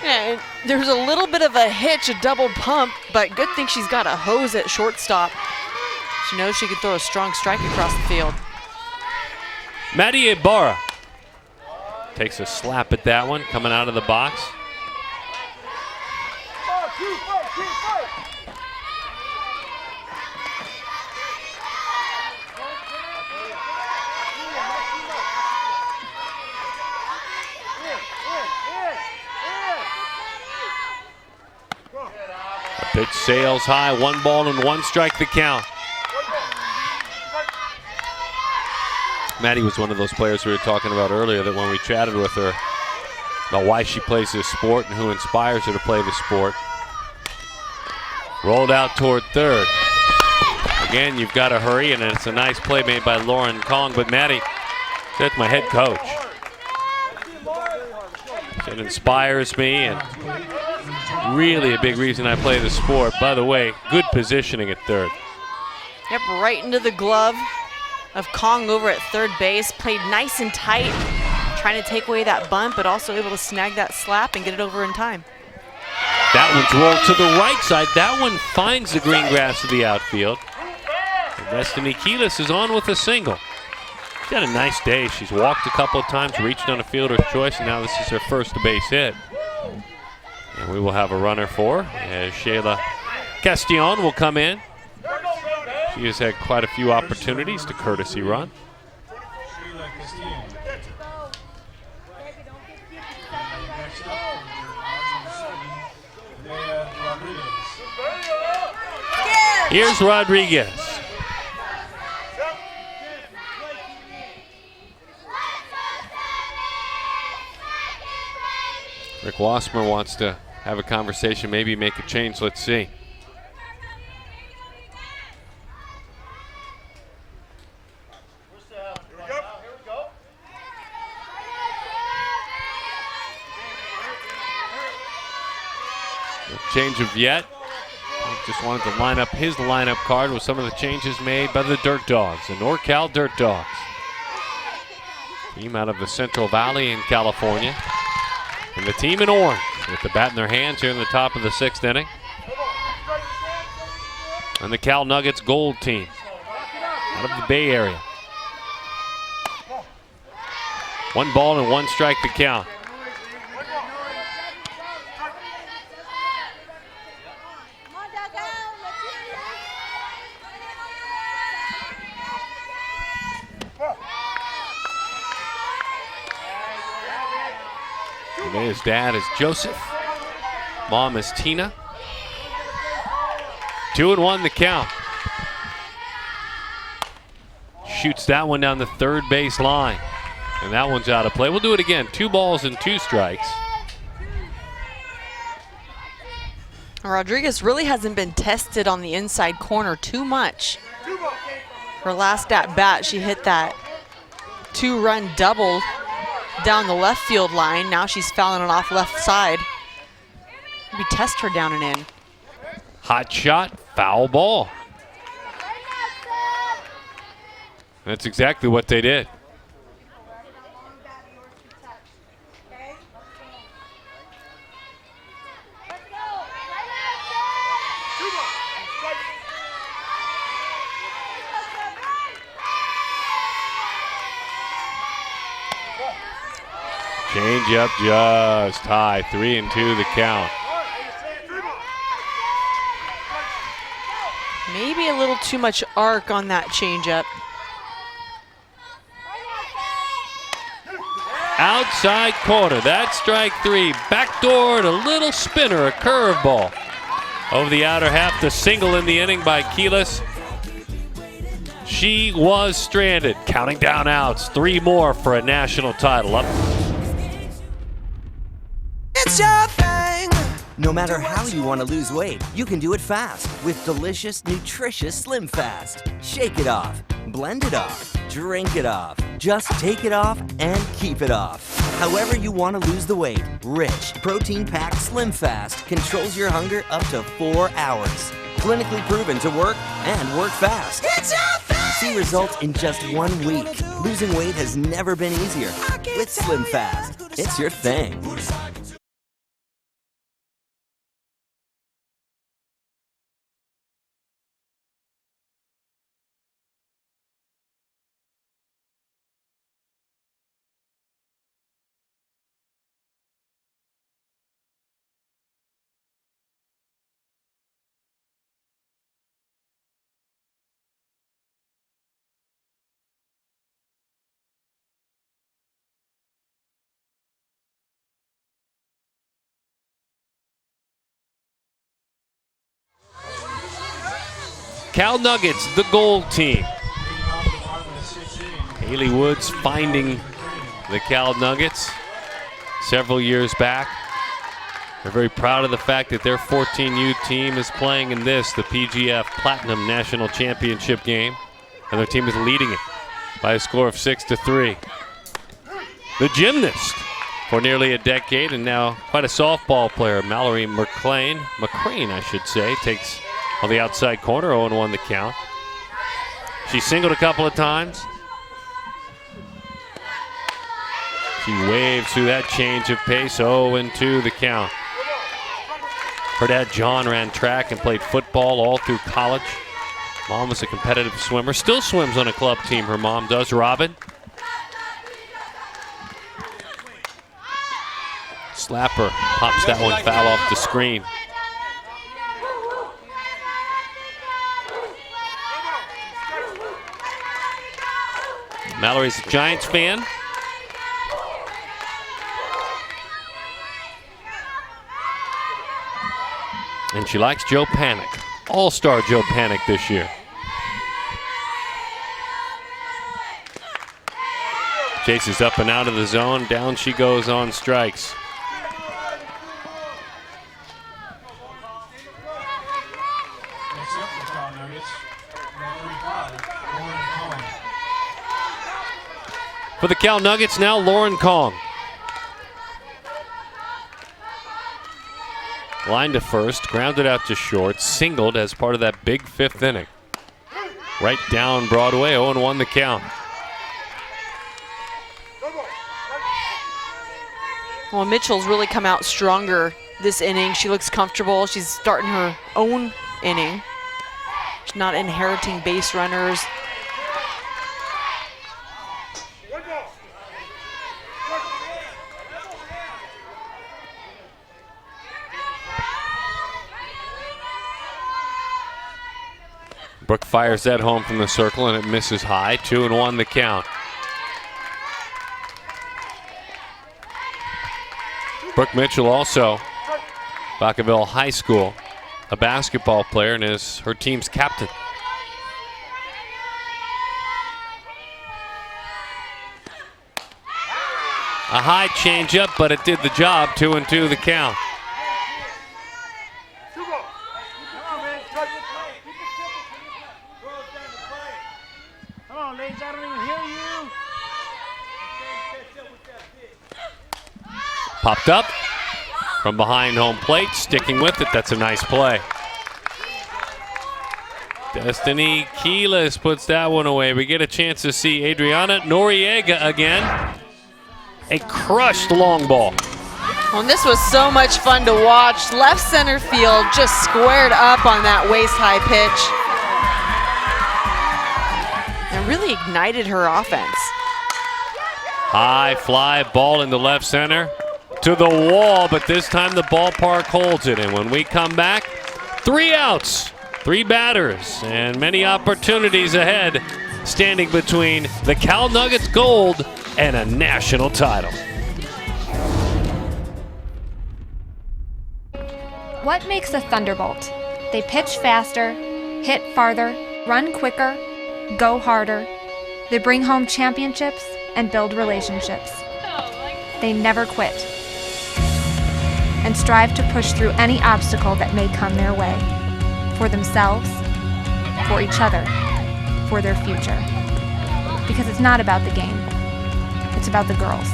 Yeah, there's a little bit of a hitch, a double pump, but good thing she's got a hose at shortstop. She knows she could throw a strong strike across the field. Maddie Ibarra takes a slap at that one, coming out of the box. Pitch sails high, 1 ball and 1 strike the count. Maddie was one of those players we were talking about earlier that when we chatted with her about why she plays this sport and who inspires her to play the sport. Rolled out toward third. Again, you've got to hurry, and it's a nice play made by Lauren Kong, but Maddie, that's my head coach. It inspires me, and really a big reason I play the sport. By the way, good positioning at third. Yep, right into the glove of Kong over at third base. Played nice and tight, trying to take away that bunt, but also able to snag that slap and get it over in time. That one's rolled to the right side. That one finds the green grass of the outfield. And Destiny Keelis is on with a single. She's had a nice day. She's walked a couple of times, reached on a fielder's choice, and now this is her first base hit. And we will have a runner for as Shayla Castillon will come in. She has had quite a few opportunities to courtesy run. Here's Rodriguez. Rick Wassmer wants to have a conversation, maybe make a change. Let's see. No change of yet. He just wanted to line up his lineup card with some of the changes made by the Dirt Dogs, the NorCal Dirt Dogs. Team out of the Central Valley in California. And the team in orange with the bat in their hands here in the top of the 6th inning. And the Cal Nuggets gold team out of the Bay Area. 1 ball and 1 strike to count. His dad is Joseph. Mom is Tina. 2-1 the count. Shoots that one down the third base line. And that one's out of play. We'll do it again. 2 balls and 2 strikes. Rodriguez really hasn't been tested on the inside corner too much. Her last at bat, she hit that 2-run double down the left field line. Now she's fouling it off left side. Maybe test her down and in. Hot shot, foul ball. That's exactly what they did. Change up just high, 3-2 the count. Maybe a little too much arc on that changeup. Outside corner, that's strike 3. Backdoored, a little spinner, a curveball. Over the outer half, the single in the inning by Keelis. She was stranded, counting down outs. 3 more for a national title. Up. It's your thing. No matter how you want to lose weight, you can do it fast with delicious, nutritious Slim Fast. Shake it off, blend it off, drink it off. Just take it off and keep it off. However you want to lose the weight, rich, protein-packed Slim Fast controls your hunger up to 4 hours. Clinically proven to work and work fast. It's your thing. See results in just 1 week. Losing weight has never been easier. With Slim Fast, it's your thing. Cal Nuggets, the gold team. Haley Woods finding the Cal Nuggets several years back. They're very proud of the fact that their 14U team is playing in this, the PGF Platinum National Championship game, and their team is leading it by a score of 6-3. The gymnast for nearly a decade and now quite a softball player, MALLORY McCrane, I should say, takes on the outside corner, 0-1 the count. She singled a couple of times. She waves through that change of pace, 0-2 the count. Her dad, John, ran track and played football all through college. Mom was a competitive swimmer, still swims on a club team, her mom does, Robin. Slapper pops that one foul off the screen. Mallory's a Giants fan. And she likes Joe Panic. All-star Joe Panic this year. Chases up and out of the zone. Down she goes on strikes. For the Cal Nuggets now, Lauren Kong. Line to first, grounded out to short, singled as part of that big fifth inning. Right down Broadway, 0-1 the count. Well, Mitchell's really come out stronger this inning. She looks comfortable. She's starting her own inning. She's not inheriting base runners. Brooke fires that home from the circle and it misses high. 2-1 the count. Brooke Mitchell also, Vacaville High School, a basketball player and is her team's captain. A high changeup, but it did the job. 2-2 the count. Popped up from behind home plate, sticking with it. That's a nice play. Destiny Keyless puts that one away. We get a chance to see Adriana Noriega again. A crushed long ball. Well, and this was so much fun to watch. Left center field just squared up on that waist-high pitch. And really ignited her offense. High fly ball into left center. To the wall, but this time the ballpark holds it. And when we come back, 3 outs, 3 batters, and many opportunities ahead, standing between the Cal Nuggets Gold and a national title. What makes a Thunderbolt? They pitch faster, hit farther, run quicker, go harder. They bring home championships and build relationships. They never quit and strive to push through any obstacle that may come their way, for themselves, for each other, for their future. Because it's not about the game, it's about the girls.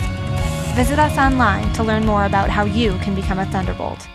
Visit us online to learn more about how you can become a Thunderbolt.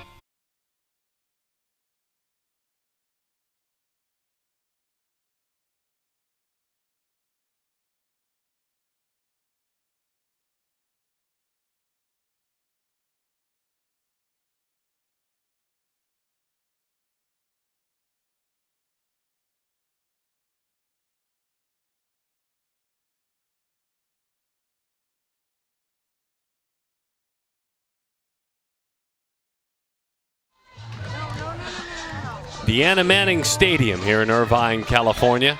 Deanna Manning Stadium here in Irvine, California.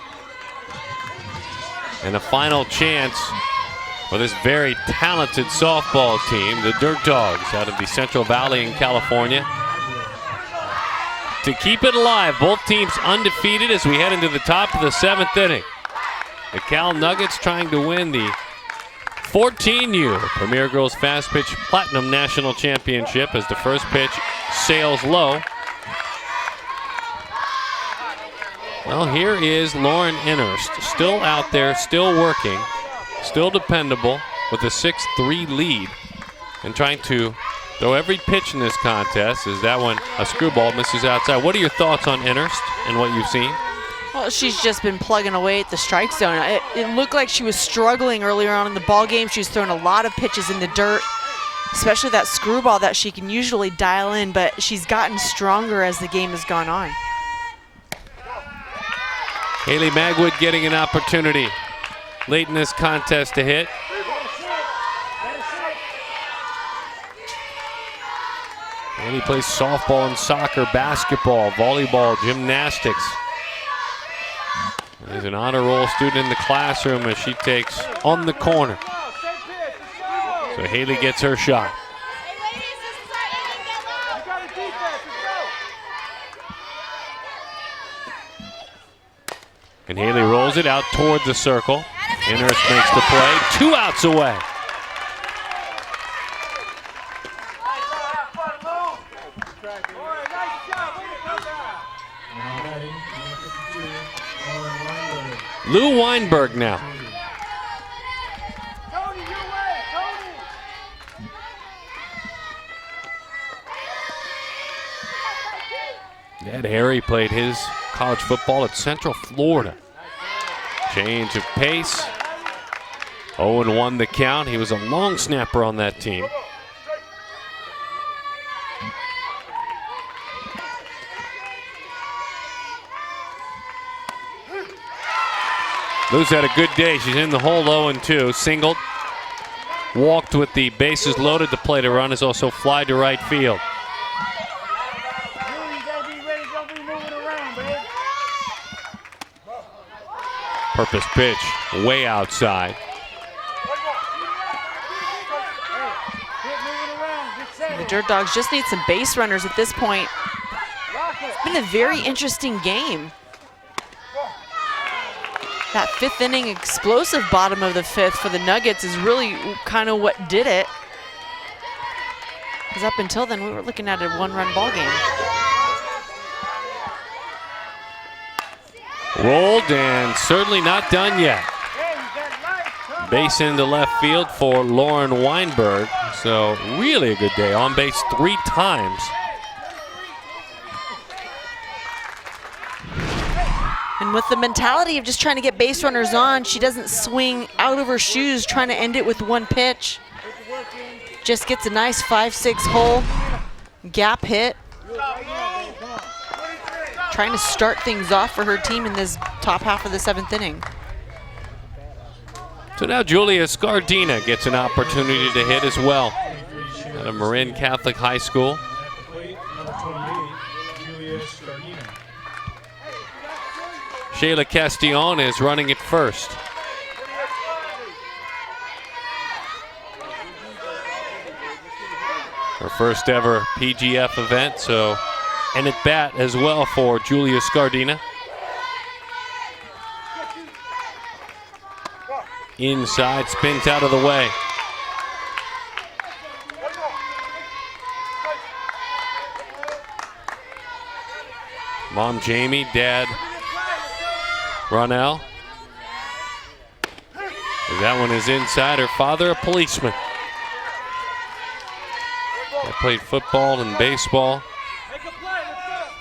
And a final chance for this very talented softball team, the Dirt Dogs out of the Central Valley in California. to keep it alive. Both teams undefeated as we head into the top of the 7th inning. The Cal Nuggets trying to win the 14U Premier Girls Fast Pitch Platinum National Championship as the first pitch sails low. Well, here is Lauren Innerst, still out there, still working, still dependable with a 6-3 lead and trying to throw every pitch in this contest. As that one, a screwball, misses outside. What are your thoughts on Innerst and what you've seen? Well, she's just been plugging away at the strike zone. It looked like she was struggling earlier on in the ball game. She was throwing a lot of pitches in the dirt, especially that screwball that she can usually dial in, but she's gotten stronger as the game has gone on. Haley Magwood getting an opportunity late in this contest to hit. Haley plays softball and soccer, basketball, volleyball, gymnastics. There's an honor roll student in the classroom as she takes on the corner. So Haley gets her shot. And Haley rolls it out toward the circle. Innerst makes the play. 2 outs away. Lou Weinberg now. Dad Harry played his college football at Central Florida. Change of pace. 0-1 the count. He was a long snapper on that team. Lou's had a good day. She's in the hole 0-2. Singled. Walked with the bases loaded. The play to run is also fly to right field. Purpose pitch way outside. The Dirt Dogs just need some base runners at this point. It's been a very interesting game. That 5th inning explosive bottom of the 5th for the Nuggets is really kind of what did it. Because up until then, we were looking at a 1-run ball game. Rolled and certainly not done yet. Base into left field for Lauren Weinberg. So really a good day. On base 3 times. And with the mentality of just trying to get base runners on, she doesn't swing out of her shoes trying to end it with 1 pitch. Just gets a nice 5-6 hole gap hit. Trying to start things off for her team in this top half of the 7th inning. So now Julia Scardina gets an opportunity to hit as well at a Marin Catholic High School. Shayla Castillon is running it first. Her first ever PGF event, so and at bat as well for Julia Scardina. Inside, spins out of the way. Mom Jamie, Dad Ronell. That one is inside. Her father, a policeman. I played football and baseball.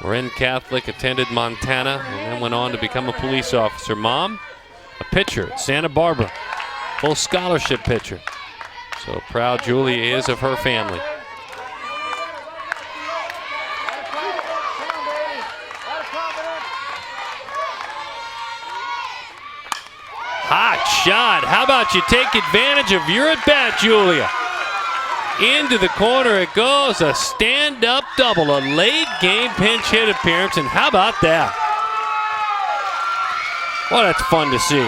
Marin Catholic, attended Montana, and then went on to become a police officer. Mom, a pitcher at Santa Barbara, full scholarship pitcher. So proud Julia is of her family. Hot shot. How about you take advantage of your at-bat, Julia? Into the corner it goes. A stand-up double. A late-game pinch hit appearance. And how about that? Well, that's fun to see.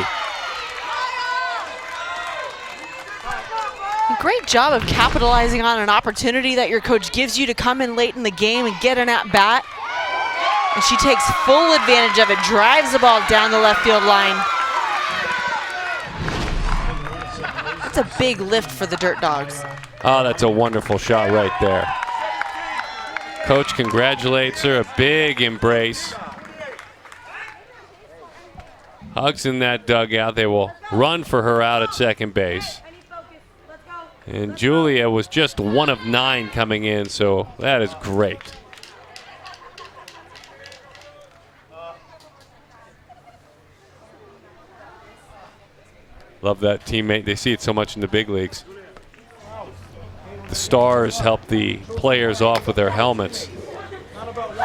Great job of capitalizing on an opportunity that your coach gives you to come in late in the game and get an at-bat. And she takes full advantage of it, drives the ball down the left field line. That's a big lift for the Dirt Dogs. Oh, that's a wonderful shot right there. Coach congratulates her, a big embrace. Hugs in that dugout. They will run for her out at second base. And Julia was just 1 of 9 coming in, so that is great. Love that teammate. They see it so much in the big leagues. The stars help the players off with their helmets.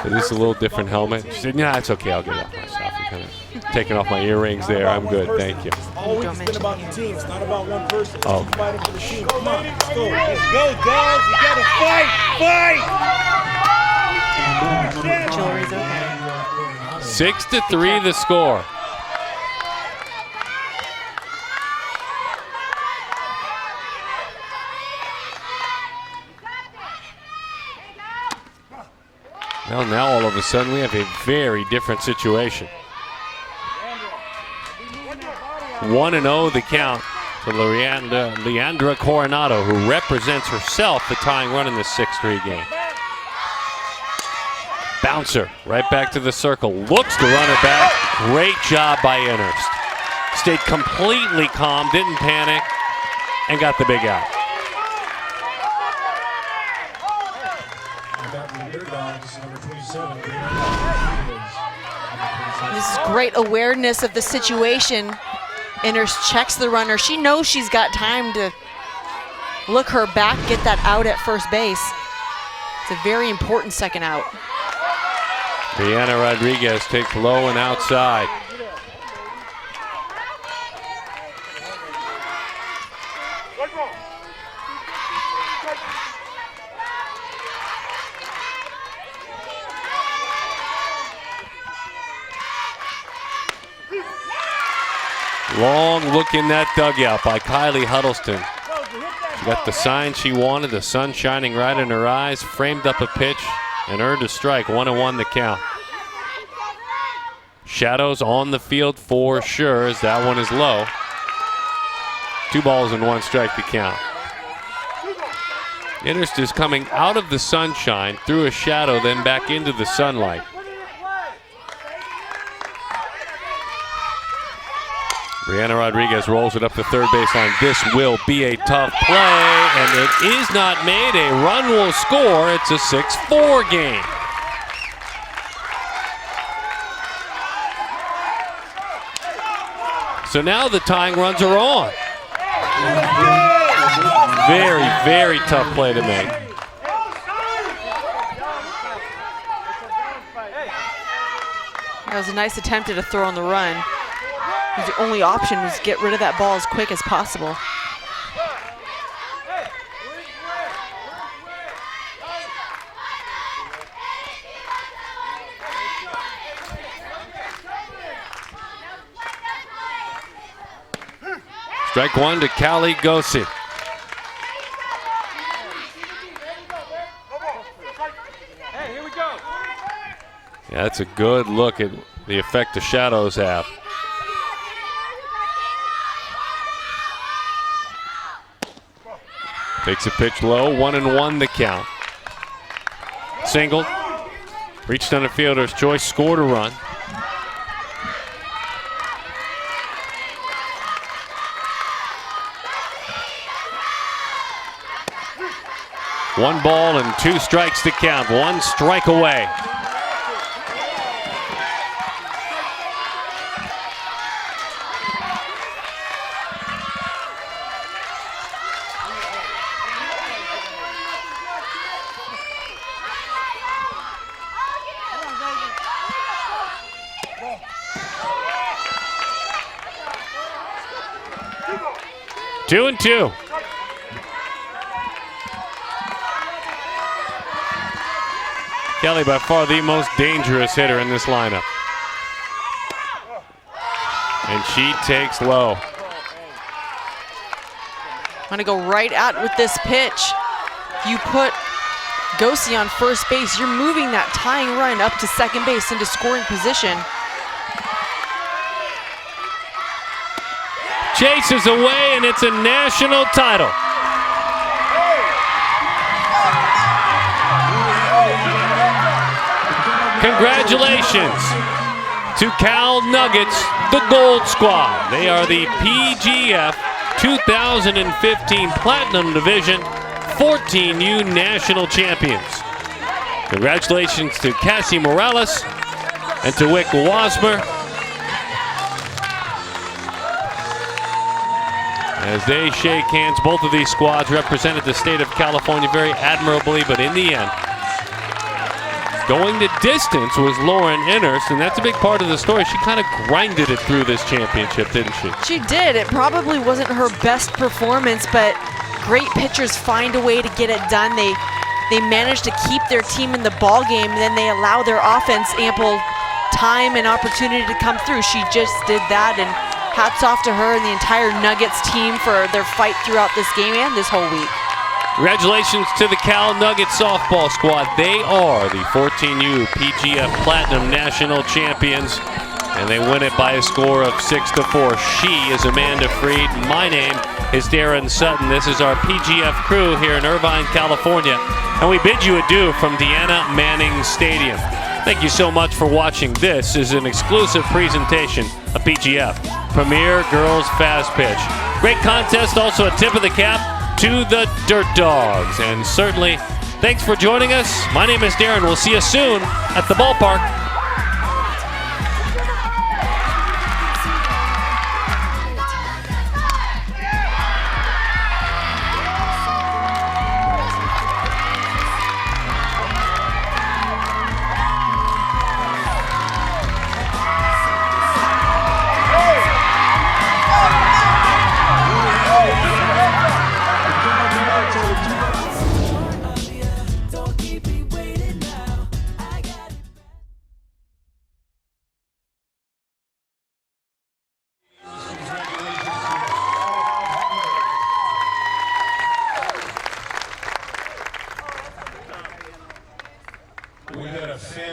It is a little different helmet. She said, "Nah, it's okay. I'll get it off myself." I'm kind of taking off my earrings there. I'm good. Thank you. Always it's been about the team. It's not about one person. Oh. It's fighting for the team. Come on, let's go. Let's go, dogs. You gotta fight. Fight. Jewelry's okay. 6-3 the score. Well, now all of a sudden we have a very different situation. 1-0 the count to Leandra Coronado, who represents herself the tying run in the 6-3 game. Bouncer right back to the circle. Looks to run her back. Great job by Innerst. Stayed completely calm, didn't panic, and got the big out. This is great awareness of the situation. Innerst checks the runner. She knows she's got time to look her back, get that out at first base. It's a very important second out. Brianna Rodriguez takes low and outside. Long look in that dugout by Kylie Huddleston. She got the sign she wanted, the sun shining right in her eyes, framed up a pitch, and earned a strike. 1-1 the count. Shadows on the field for sure, as that one is low. 2 balls and 1 strike to count. Innerst is coming out of the sunshine, through a shadow, then back into the sunlight. Brianna Rodriguez rolls it up the third baseline. This will be a tough play, and it is not made. A run will score. It's a 6-4 game. So now the tying runs are on. Very, very tough play to make. That was a nice attempt at a throw on the run. The only option was to get rid of that ball as quick as possible. Strike 1 to Callie Gossi. Yeah, that's a good look at the effect the shadows have. Takes a pitch low, 1-1 the count. Single, reached on a fielder's choice, scored a run. One ball and 2 strikes to count, 1 strike away. Two and two. Kelly, by far the most dangerous hitter in this lineup. And she takes low. I'm gonna go right out with this pitch. If you put Gosi on first base, you're moving that tying run up to second base into scoring position. Chases away, and it's a national title. Congratulations to Cal Nuggets, the Gold Squad. They are the PGF 2015 Platinum Division 14U National Champions. Congratulations to Cassie Morales and to Wick Wasmer as they shake hands. Both of these squads represented the state of California very admirably, but in the end, going the distance was Lauren Innerst, and that's a big part of the story. She kind of grinded it through this championship, didn't she? She did. It probably wasn't her best performance, but great pitchers find a way to get it done. They managed to keep their team in the ball game, and then they allow their offense ample time and opportunity to come through. She just did that, and hats off to her and the entire Nuggets team for their fight throughout this game and this whole week. Congratulations to the Cal Nuggets softball squad. They are the 14U PGF Platinum National Champions, and they win it by a score of 6-4. She is Amanda Freed. My name is Darren Sutton. This is our PGF crew here in Irvine, California, and we bid you adieu from Deanna Manning Stadium. Thank you so much for watching. This is an exclusive presentation of PGF, Premier Girls Fast Pitch. Great contest, also a tip of the cap to the Dirt Dogs. And certainly, thanks for joining us. My name is Darren. We'll see you soon at the ballpark.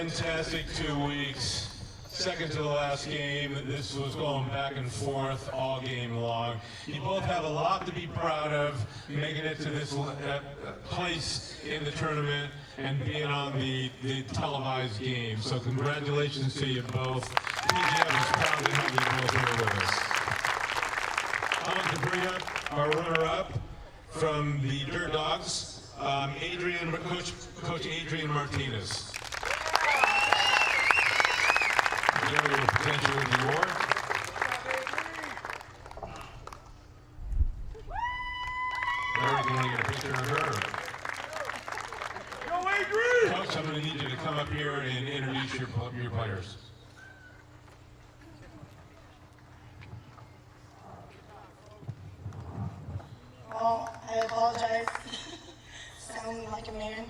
Fantastic 2 weeks. Second to the last game. This was going back and forth all game long. You both have a lot to be proud of, making it to this place in the tournament and being on the televised game. So congratulations to you both. PGF is proud to have you both here with us. I want to bring up our runner-up from the Dirt Dogs, Coach Adrian Martinez. Area of potential in New York. Eric, you want to get a picture of her? Go Adrian! Coach, I'm going to need you to come up here and introduce your players. Well, I apologize. Sounding like a man.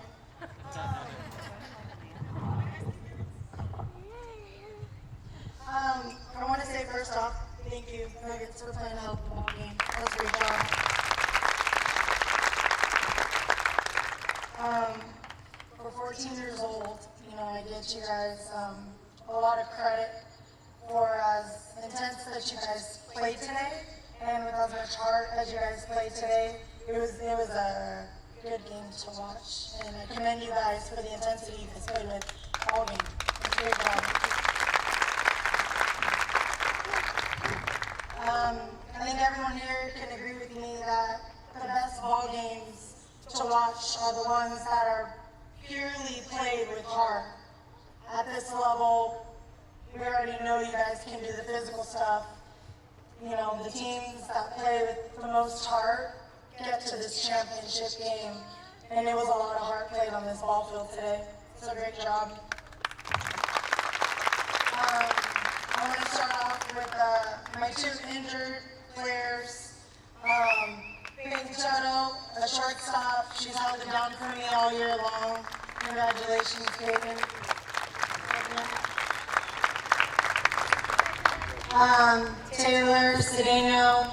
I want to say first off, thank you, Nuggets, for playing a hell of a ball game. That was a great job. For 14 years old, I give you guys a lot of credit for as intense that you guys played today, and with as much heart as you guys played today. It was a good game to watch, and I commend you guys for the intensity you guys played with all game. It's a great job. I think everyone here can agree with me that the best ball games to watch are the ones that are purely played with heart. At this level, we already know you guys can do the physical stuff. The teams that play with the most heart get to this championship game, and it was a lot of heart played on this ball field today. So great job. I want to start off with my two injured players. Peyton Tuttle, a shortstop. She's held it down for me all year long. Congratulations, Peyton. Taylor Cedeno,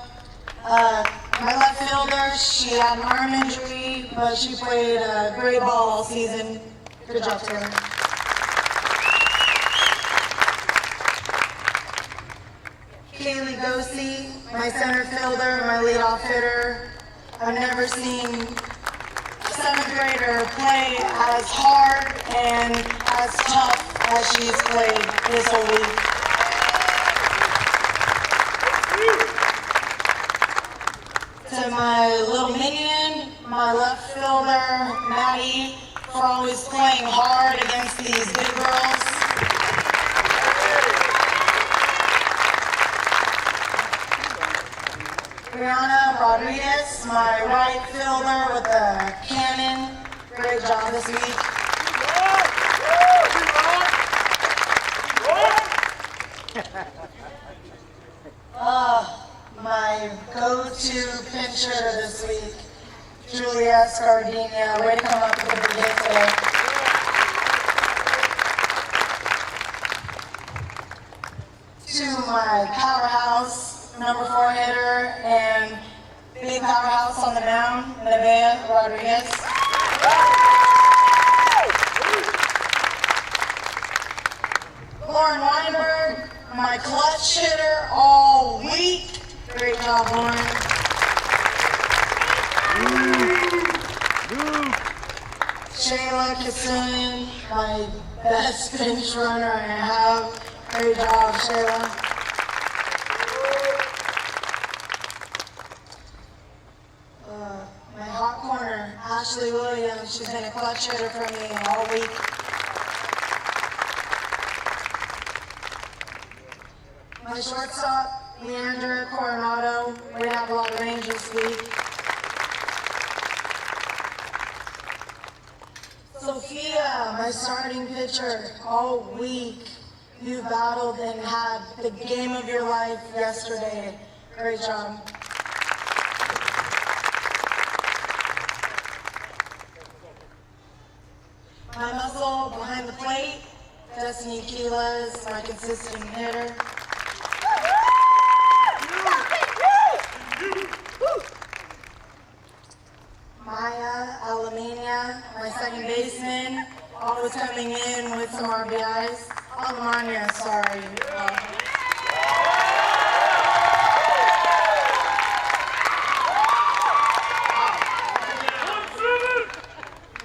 My left fielder, she had an arm injury, but she played a great ball all season. Good job, Taylor. Kaylee Gosey, my center fielder, my leadoff hitter. I've never seen a 7th grader play as hard and as tough as she's played this whole week. To my little minion, my left fielder, Maddie, for always playing hard against these big girls. Brianna Rodriguez, my right fielder with the cannon. Great job this week. My go-to pitcher this week, Julia Scardina. Way to come up with a big hit today. To my powerhouse, number 4 hitter, and big powerhouse on the mound, Nevaeh Rodriguez. Lauren Weinberg, my clutch hitter all week. Great job, Lauren. Shayla Kassoon, my best bench runner I have. Great job, Shayla. My hot corner, Ashley Williams, she's been a clutch hitter for me all week. My shortstop, Leandra Coronado. We have a lot of range this week. Sophia, my starting pitcher, all week. You battled and had the game of your life yesterday. Great job. My muscle behind the plate, Destiny Quiles, my consistent hitter. Maya Alamania, my second baseman, always coming in with some RBIs. Alamania, sorry.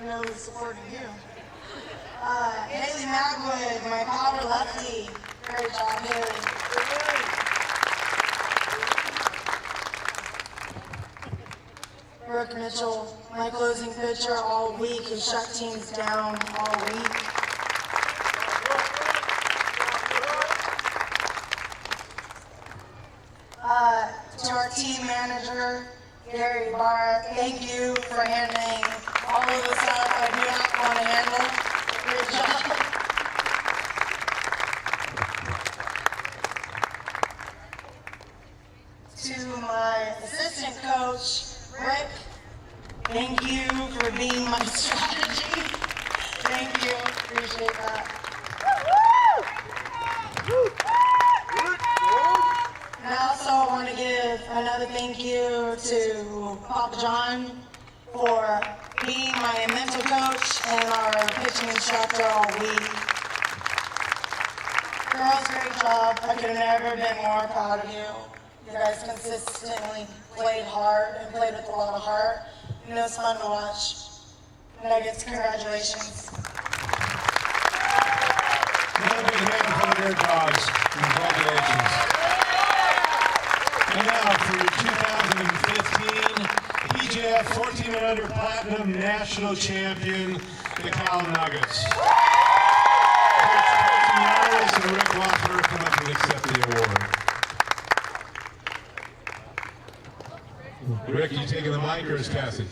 Really supporting you. Haley Magwood, my power lefty. Great job, Haley. Brooke Mitchell, my closing pitcher all week, who shut teams down all week. To our team manager, Gary Barr, thank you for handling all of the stuff I do not want to handle. Great job. To my assistant coach, Rick, thank you for being my strategy. Thank you, appreciate that. And I also want to give another thank you to Papa John for being my mental coach and our pitching instructor all week. Girls, great job. I could have never been more proud of you. You guys consistently played hard and played with a lot of heart. You know, it's fun to watch. Nuggets, congratulations. Another big hand for the Bear Dogs. Congratulations. And now for your 2015 PGF 14 and under Platinum National Champion, the Cal Nuggets. Coach Casey Morris and Rick Woffler come up and accept the award. Rick, you taking the mic or is Cassie?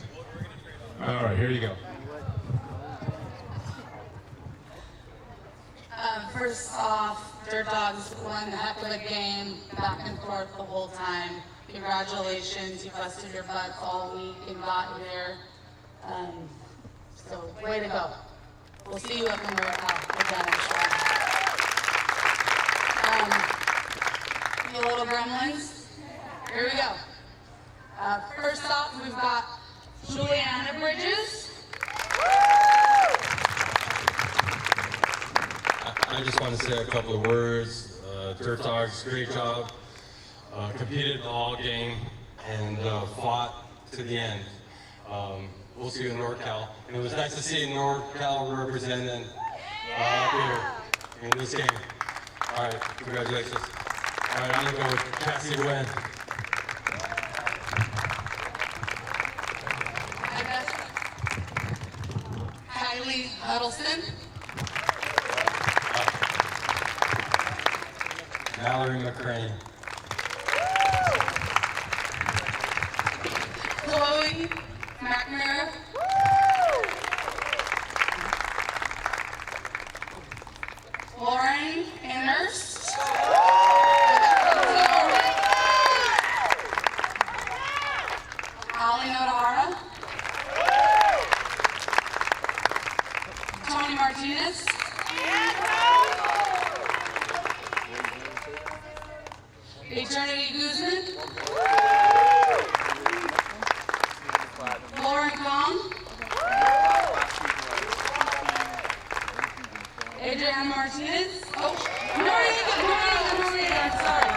All right, here you go. First off, Dirt Dogs won a heck of a game, back and forth the whole time. Congratulations, you busted your butts all week and got here. So, way to go. We'll see you up in workout. We're done, I'm sure. You little gremlins, here we go. First up, we've got Juliana Bridges. I just want to say a couple of words. Dirt Dogs, great job. Competed all game and fought to the end. We'll see you in NorCal. And it was nice to see NorCal represented here in this game. All right, congratulations. All right, I'm going to go with Cassie to win. Kylie Huddleston. Mallory McCrane. Chloe McNamara. Lauren Anders. Ali Nodahara. Tony Martinez. Eternity Guzman. Lauren Kong. Adriana Martinez. Oh, Noriega, I'm sorry.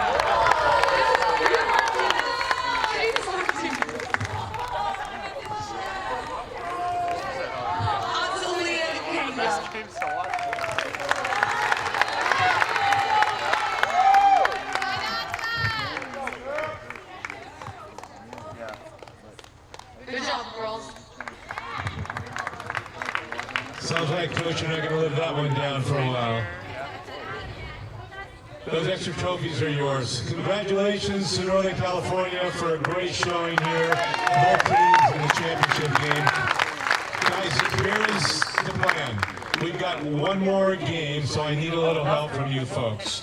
Azalia Kanga. Good job, girls. Sounds like, Coach, you're not going to live that one down for a while. Those extra trophies are yours. Congratulations to Northern California for a great showing here. Both teams in the championship game. Guys, here is the plan. We've got one more game, so I need a little help from you folks.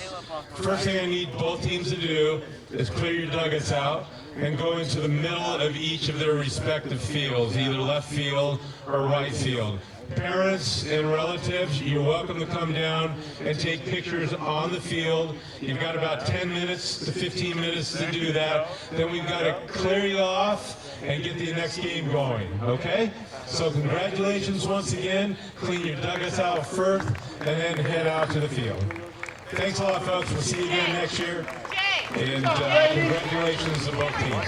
First thing I need both teams to do is clear your dugouts out and go into the middle of each of their respective fields, either left field or right field. Parents and relatives, you're welcome to come down and take pictures on the field. You've got about 10 minutes to 15 minutes to do that. Then we've got to clear you off and get the next game going, okay? So congratulations once again. Clean your dugouts out first and then head out to the field. Thanks a lot, folks. We'll see you again next year. And congratulations to both teams.